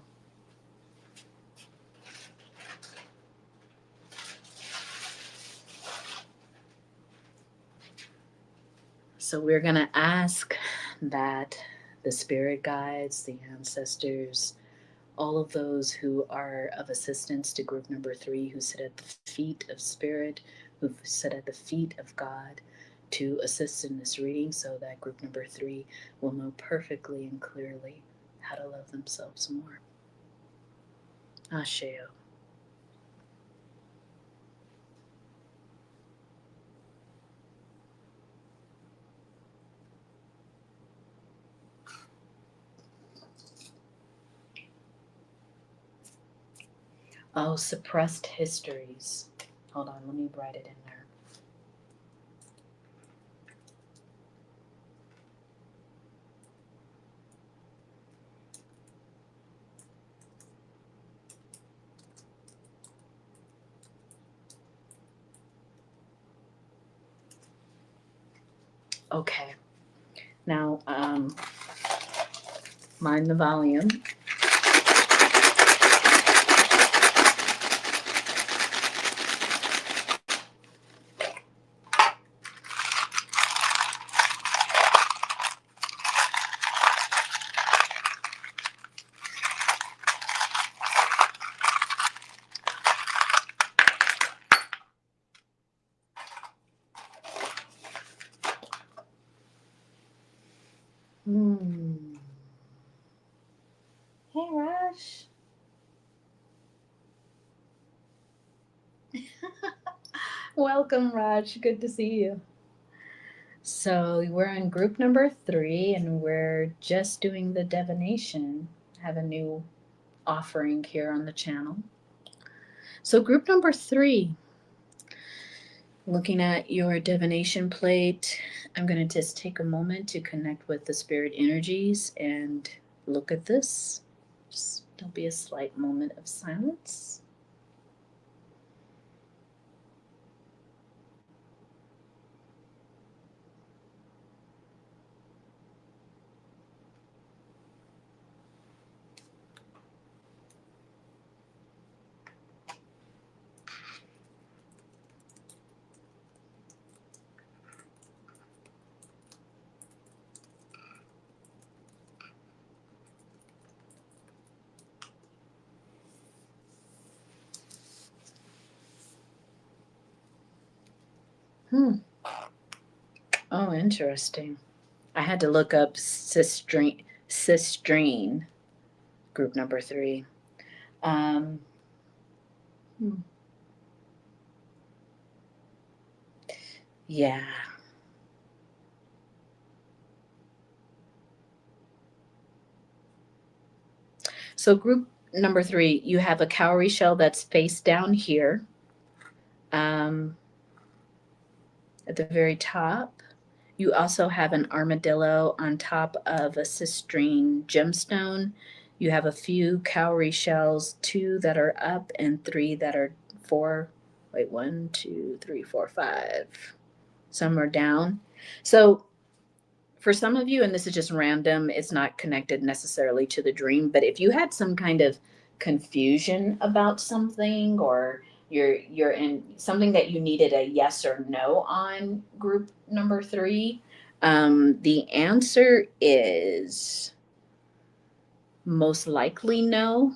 So we're going to ask that the spirit guides, the ancestors, all of those who are of assistance to group number 3, who sit at the feet of Spirit, who sit at the feet of God, to assist in this reading so that group number 3 will know perfectly and clearly how to love themselves more. Asheo. Oh, suppressed histories. Hold on, let me write it in there. Okay. Now, mind the volume. Hey, Rush. Welcome, Raj. Good to see you. So we're in group number 3, and we're just doing the divination. I have a new offering here on the channel. So group number 3, looking at your divination plate, I'm going to just take a moment to connect with the spirit energies and look at this. Just there'll be a slight moment of silence. Oh, interesting. I had to look up cistrine, group number 3. Um, hmm. Yeah. So group number 3, you have a cowrie shell that's face down here. At the very top. You also have an armadillo on top of a cistrine gemstone. You have a few cowrie shells, 2 that are up and 3 that are 4. Wait, 1, 2, 3, 4, 5. Some are down. So for some of you, and this is just random, it's not connected necessarily to the dream, but if you had some kind of confusion about something, or you're in something that you needed a yes or no on, group number 3, the answer is most likely no,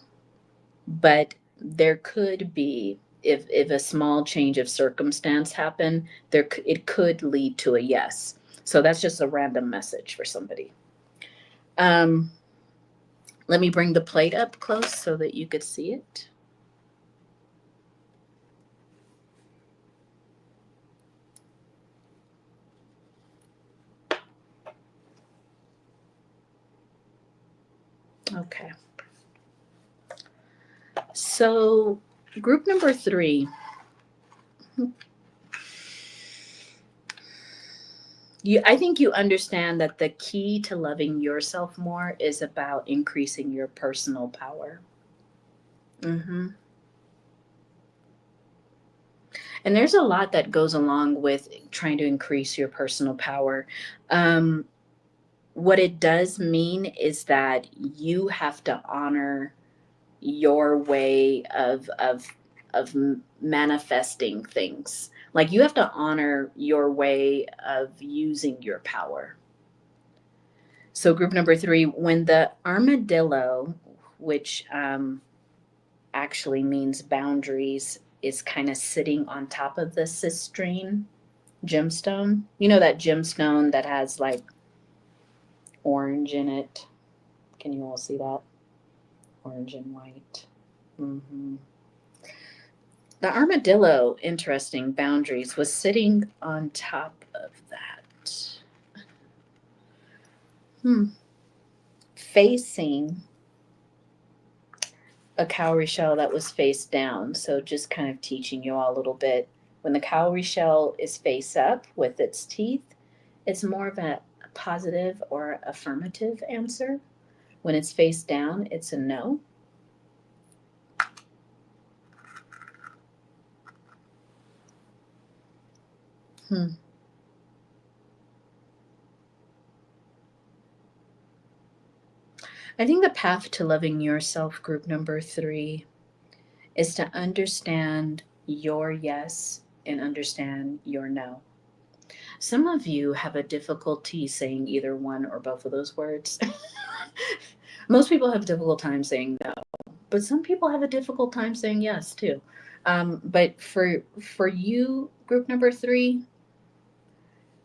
but there could be, if a small change of circumstance happened, it could lead to a yes. So that's just a random message for somebody. Let me bring the plate up close so that you could see it. Okay. So group number 3, I think you understand that the key to loving yourself more is about increasing your personal power. And there's a lot that goes along with trying to increase your personal power. What it does mean is that you have to honor your way of manifesting things. Like, you have to honor your way of using your power. So group number 3, when the armadillo, which actually means boundaries, is kind of sitting on top of the cistrine gemstone. You know that gemstone that has like orange in it? Can you all see that? Orange and white. The armadillo, interesting boundaries, was sitting on top of that. Facing a cowrie shell that was face down. So just kind of teaching you all a little bit. When the cowrie shell is face up with its teeth, it's more of a positive or affirmative answer. When it's face down, it's a no. I think the path to loving yourself, group number 3, is to understand your yes and understand your no. Some of you have a difficulty saying either one or both of those words. Most people have a difficult time saying no, but some people have a difficult time saying yes too. But for you, group number 3,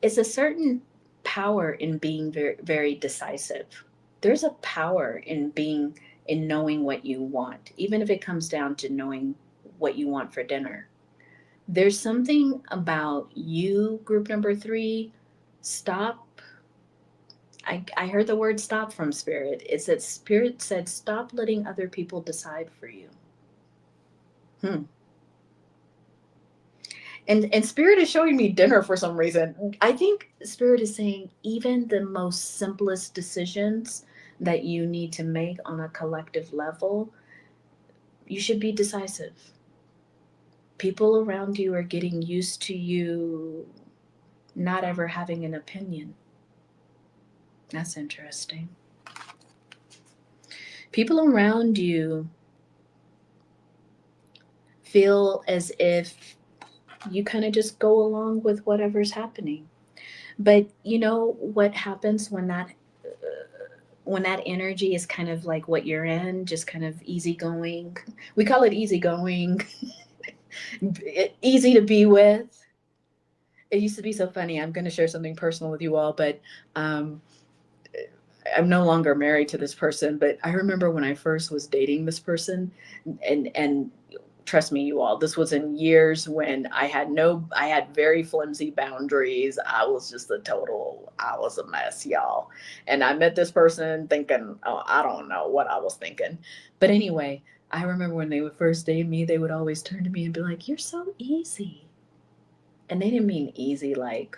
it's a certain power in being very, very decisive. There's a power in knowing what you want, even if it comes down to knowing what you want for dinner. There's something about you, group number 3. Stop. I heard the word stop from Spirit. It's that Spirit said, stop letting other people decide for you. And Spirit is showing me dinner for some reason. I think Spirit is saying even the most simplest decisions, that you need to make on a collective level, you should be decisive. People around you are getting used to you not ever having an opinion. That's interesting. People around you feel as if you kind of just go along with whatever's happening. But you know what happens when that energy is kind of like what you're in, just kind of easygoing. We call it easygoing, easy to be with. It used to be so funny. I'm going to share something personal with you all, but um, I'm no longer married to this person. But I remember when I first was dating this person, and trust me, you all, this was in years when I had very flimsy boundaries. I was just I was a mess, y'all. And I met this person thinking, oh, I don't know what I was thinking. But anyway, I remember when they would first date me, they would always turn to me and be like, "You're so easy." And they didn't mean easy like,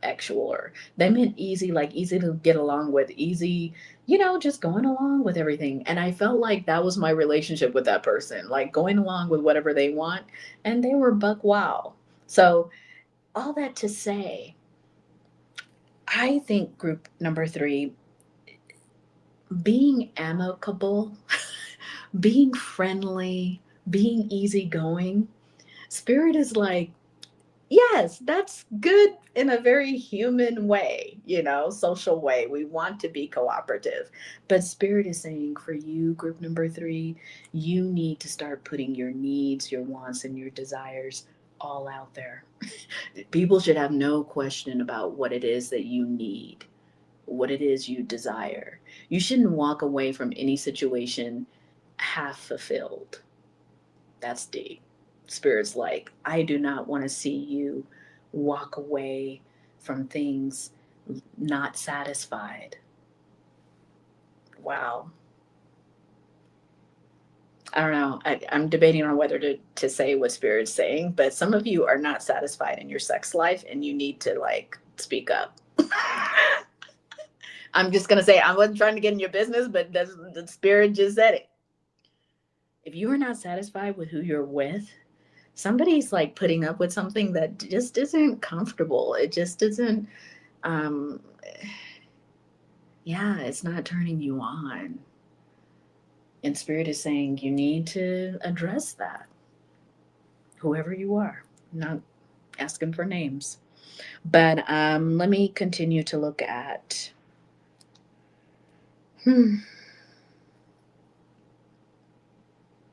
actual, or they meant easy, like easy to get along with, easy, just going along with everything. And I felt like that was my relationship with that person, like going along with whatever they want. And they were buck wow. So, all that to say, I think group number three, being amicable, being friendly, being easygoing, spirit is like, yes, that's good in a very human way, social way. We want to be cooperative. But Spirit is saying for you, group number three, you need to start putting your needs, your wants, and your desires all out there. People should have no question about what it is that you need, what it is you desire. You shouldn't walk away from any situation half fulfilled. That's deep. Spirit's like, I do not want to see you walk away from things not satisfied. Wow. I don't know. I'm debating on whether to say what Spirit's saying, but some of you are not satisfied in your sex life and you need to like speak up. I'm just going to say, I wasn't trying to get in your business, but the Spirit just said it. If you are not satisfied with who you're with, somebody's like putting up with something that just isn't comfortable. It just isn't, um, yeah, it's not turning you on. And Spirit is saying you need to address that, whoever you are. I'm not asking for names. But let me continue to look at.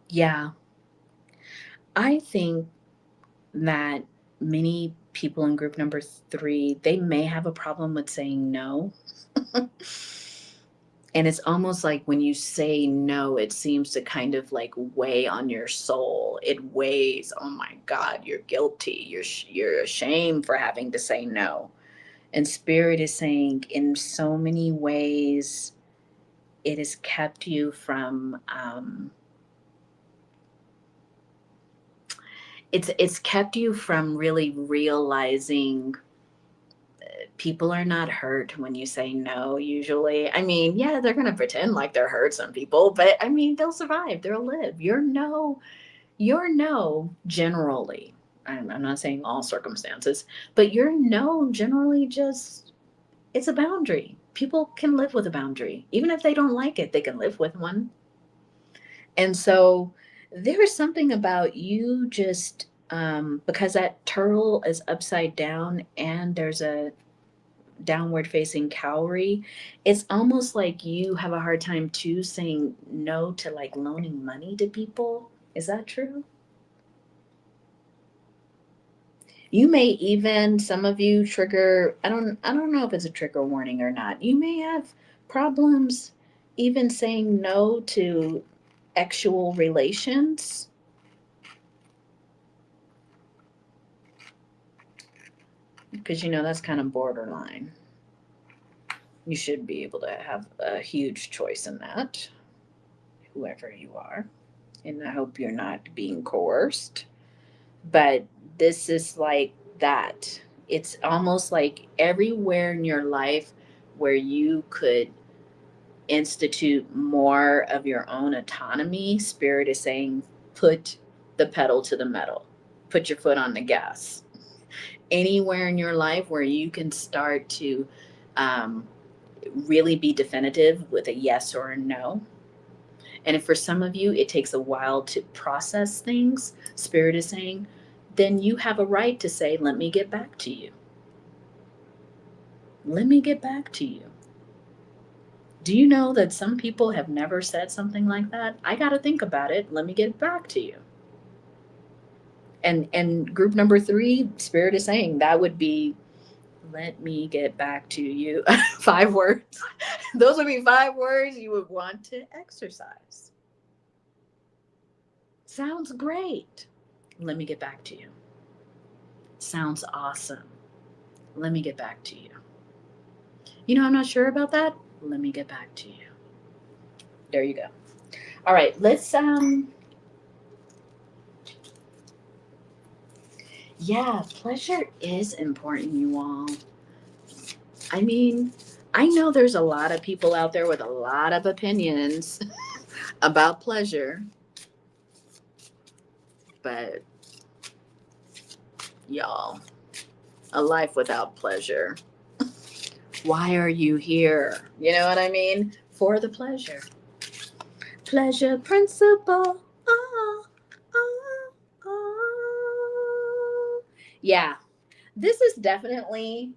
Yeah, I think that many people in group number three, they may have a problem with saying no. And it's almost like when you say no, it seems to kind of like weigh on your soul. It weighs, oh my God, you're guilty. You're ashamed for having to say no. And Spirit is saying in so many ways, it has kept you from, it's kept you from really realizing people are not hurt when you say no, usually. I mean, yeah, they're going to pretend like they're hurt, some people, but I mean, they'll survive, they'll live. Your no generally, I'm not saying all circumstances, but your no generally just, it's a boundary. People can live with a boundary. Even if they don't like it, they can live with one. And so there's something about you just, because that turtle is upside down and there's a downward facing cowrie, it's almost like you have a hard time too saying no to like loaning money to people. Is that true? You may even, some of you trigger, I don't know if it's a trigger warning or not. You may have problems even saying no to actual relations. Because that's kind of borderline. You should be able to have a huge choice in that, whoever you are. And I hope you're not being coerced. But this is like that. It's almost like everywhere in your life where you could institute more of your own autonomy, Spirit is saying, put the pedal to the metal, put your foot on the gas. Anywhere in your life where you can start to really be definitive with a yes or a no. And if for some of you it takes a while to process things, Spirit is saying, then you have a right to say, let me get back to you. Let me get back to you. Do you know that some people have never said something like that? I got to think about it. Let me get back to you. And group number 3, Spirit is saying that would be, let me get back to you. 5 words. Those would be 5 words you would want to exercise. Sounds great. Let me get back to you. Sounds awesome. Let me get back to you. You know, I'm not sure about that. Let me get back to you. There you go. All right, let's yeah, pleasure is important, you all. I mean, I know there's a lot of people out there with a lot of opinions about pleasure, but y'all, a life without pleasure. Why are you here? You know what I mean? For the pleasure. Pleasure principle. Oh, oh, oh. Yeah, this is definitely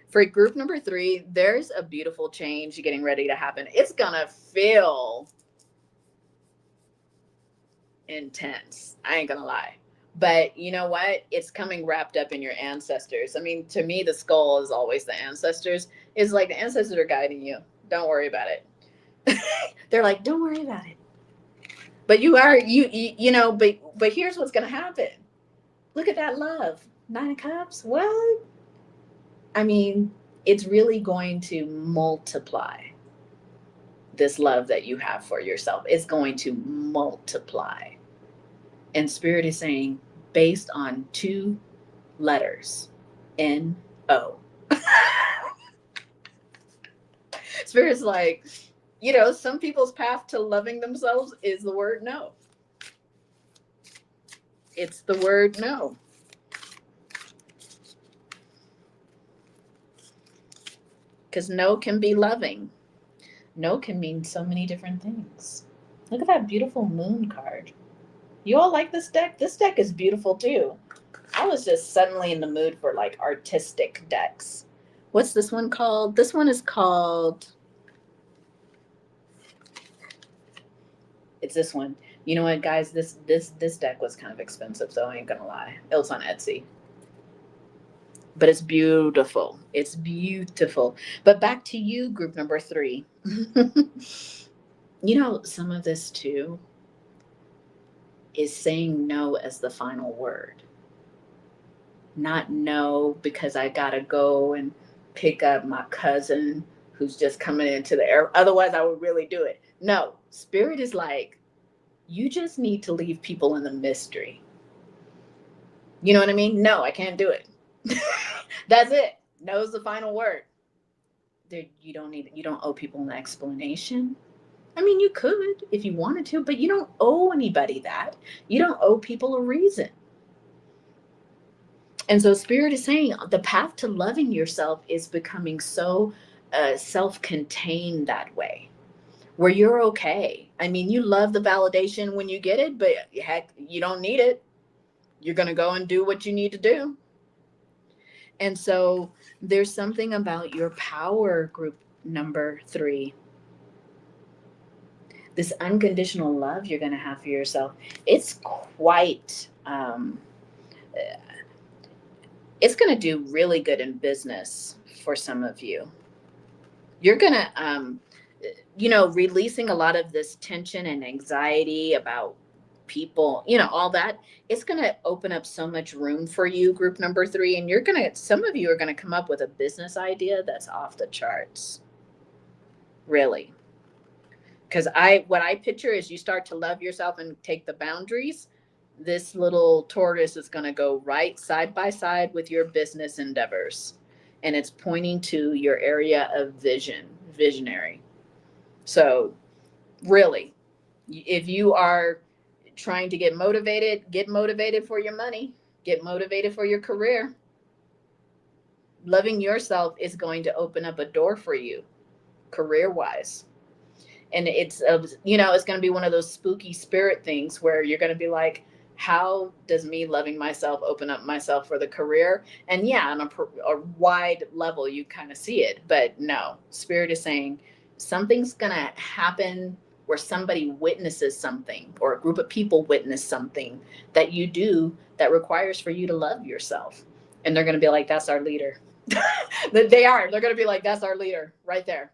for group number 3. There's a beautiful change getting ready to happen. It's gonna feel intense. I ain't gonna lie. But you know what? It's coming wrapped up in your ancestors. I mean, to me, the skull is always the ancestors. It's like the ancestors are guiding you. Don't worry about it. They're like, don't worry about it. But you are, you know, but here's what's gonna happen. Look at that love. 9 of Cups. What? I mean, it's really going to multiply. This love that you have for yourself is going to multiply. And Spirit is saying, based on 2 letters, N-O. Spirit's like, you know, some people's path to loving themselves is the word no. It's the word no. Because no can be loving. No can mean so many different things. Look at that beautiful moon card. You all like this deck? This deck is beautiful too. I was just suddenly in the mood for like artistic decks. What's this one called? This one is called, it's this one. You know what, guys? This deck was kind of expensive, so I ain't gonna lie. It was on Etsy. But it's beautiful. It's beautiful. But back to you, group number 3. You know, some of this too is saying no as the final word. Not no because I gotta go and pick up my cousin who's just coming into the air. Otherwise, I would really do it. No, Spirit is like, you just need to leave people in the mystery. You know what I mean? No, I can't do it. That's it. No's the final word. You don't owe people an explanation. I mean, you could if you wanted to, but you don't owe anybody that. You don't owe people a reason. And so Spirit is saying the path to loving yourself is becoming so self-contained that way, where you're okay. I mean, you love the validation when you get it, but heck, you don't need it. You're going to go and do what you need to do. And so there's something about your power, group number 3. This unconditional love you're going to have for yourself. It's quite, it's going to do really good in business for some of you. You're going to, you know, releasing a lot of this tension and anxiety about people, you know, all that. It's going to open up so much room for you, group number 3. And you're going to, some of you are going to come up with a business idea that's off the charts. Really. Because what I picture is you start to love yourself and take the boundaries. This little tortoise is going to go right side by side with your business endeavors. And it's pointing to your area of visionary. So really, if you are trying to get motivated for your money, get motivated for your career. Loving yourself is going to open up a door for you career wise. And it's it's going to be one of those spooky spirit things where you're going to be like, how does me loving myself open up myself for the career? And yeah, on a wide level you kind of see it, but no, spirit is saying something's going to happen where somebody witnesses something, or a group of people witness something that you do that requires for you to love yourself. And they're going to be like, that's our leader. They're going to be like, that's our leader right there.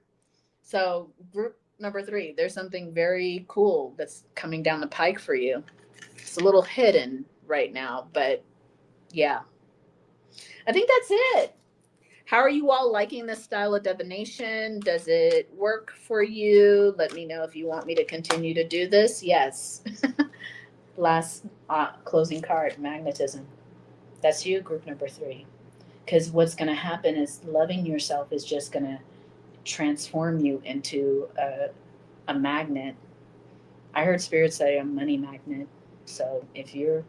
So group number 3, there's something very cool that's coming down the pike for you. It's a little hidden right now, but yeah, I think that's it. How are you all liking this style of divination? Does it work for you? Let me know if you want me to continue to do this. Yes. Last closing card, magnetism. That's you, group number 3. Because what's going to happen is loving yourself is just going to transform you into a magnet. I heard spirit say a money magnet. So if you're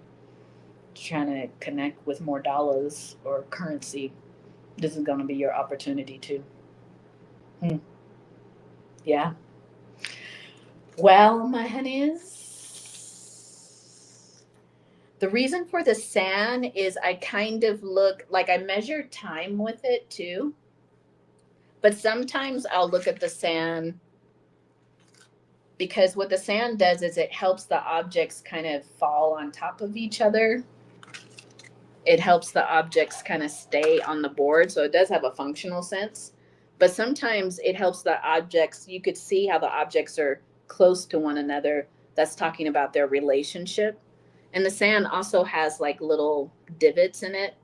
trying to connect with more dollars or currency, this is going to be your opportunity too. Yeah. Well, my honeys, the reason for the sand is I kind of look like I measure time with it too. But sometimes I'll look at the sand because what the sand does is it helps the objects kind of fall on top of each other. It helps the objects kind of stay on the board. So it does have a functional sense. But sometimes it helps the objects. You could see how the objects are close to one another. That's talking about their relationship. And the sand also has like little divots in it.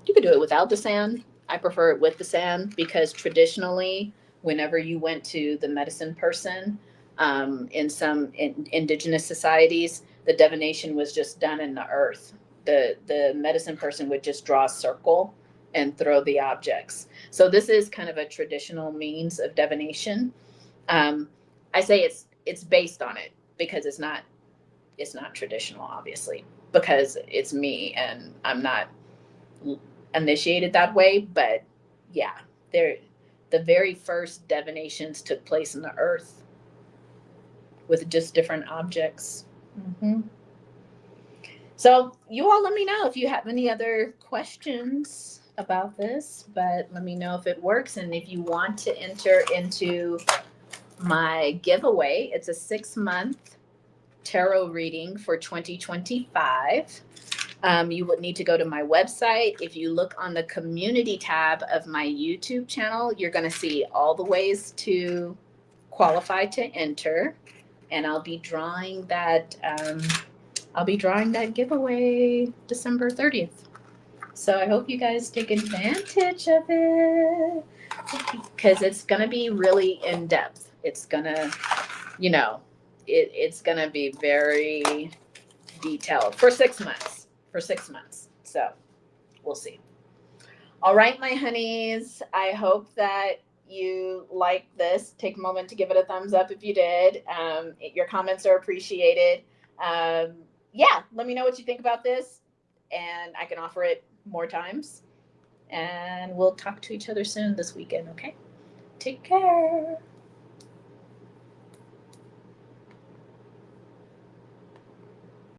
You could do it without the sand. I prefer it with the sand because traditionally, whenever you went to the medicine person, in some indigenous societies, the divination was just done in the earth. The medicine person would just draw a circle and throw the objects. So this is kind of a traditional means of divination. I say it's based on it because it's not traditional, obviously, because it's me and I'm not initiated that way. But yeah, the very first divinations took place in the earth with just different objects. Mm-hmm. So you all let me know if you have any other questions about this, but let me know if it works. And if you want to enter into my giveaway, it's a 6-month tarot reading for 2025. You would need to go to my website. If you look on the community tab of my YouTube channel, you're going to see all the ways to qualify to enter. And I'll be drawing that. I'll be drawing that giveaway December 30th. So I hope you guys take advantage of it because it's going to be really in depth. It's going to, it's going to be very detailed for 6 months. So we'll see. All right, my honeys. I hope that you like this. Take a moment to give it a thumbs up if you did. Your comments are appreciated. Yeah, let me know what you think about this, and I can offer it more times. And we'll talk to each other soon this weekend, okay? Take care.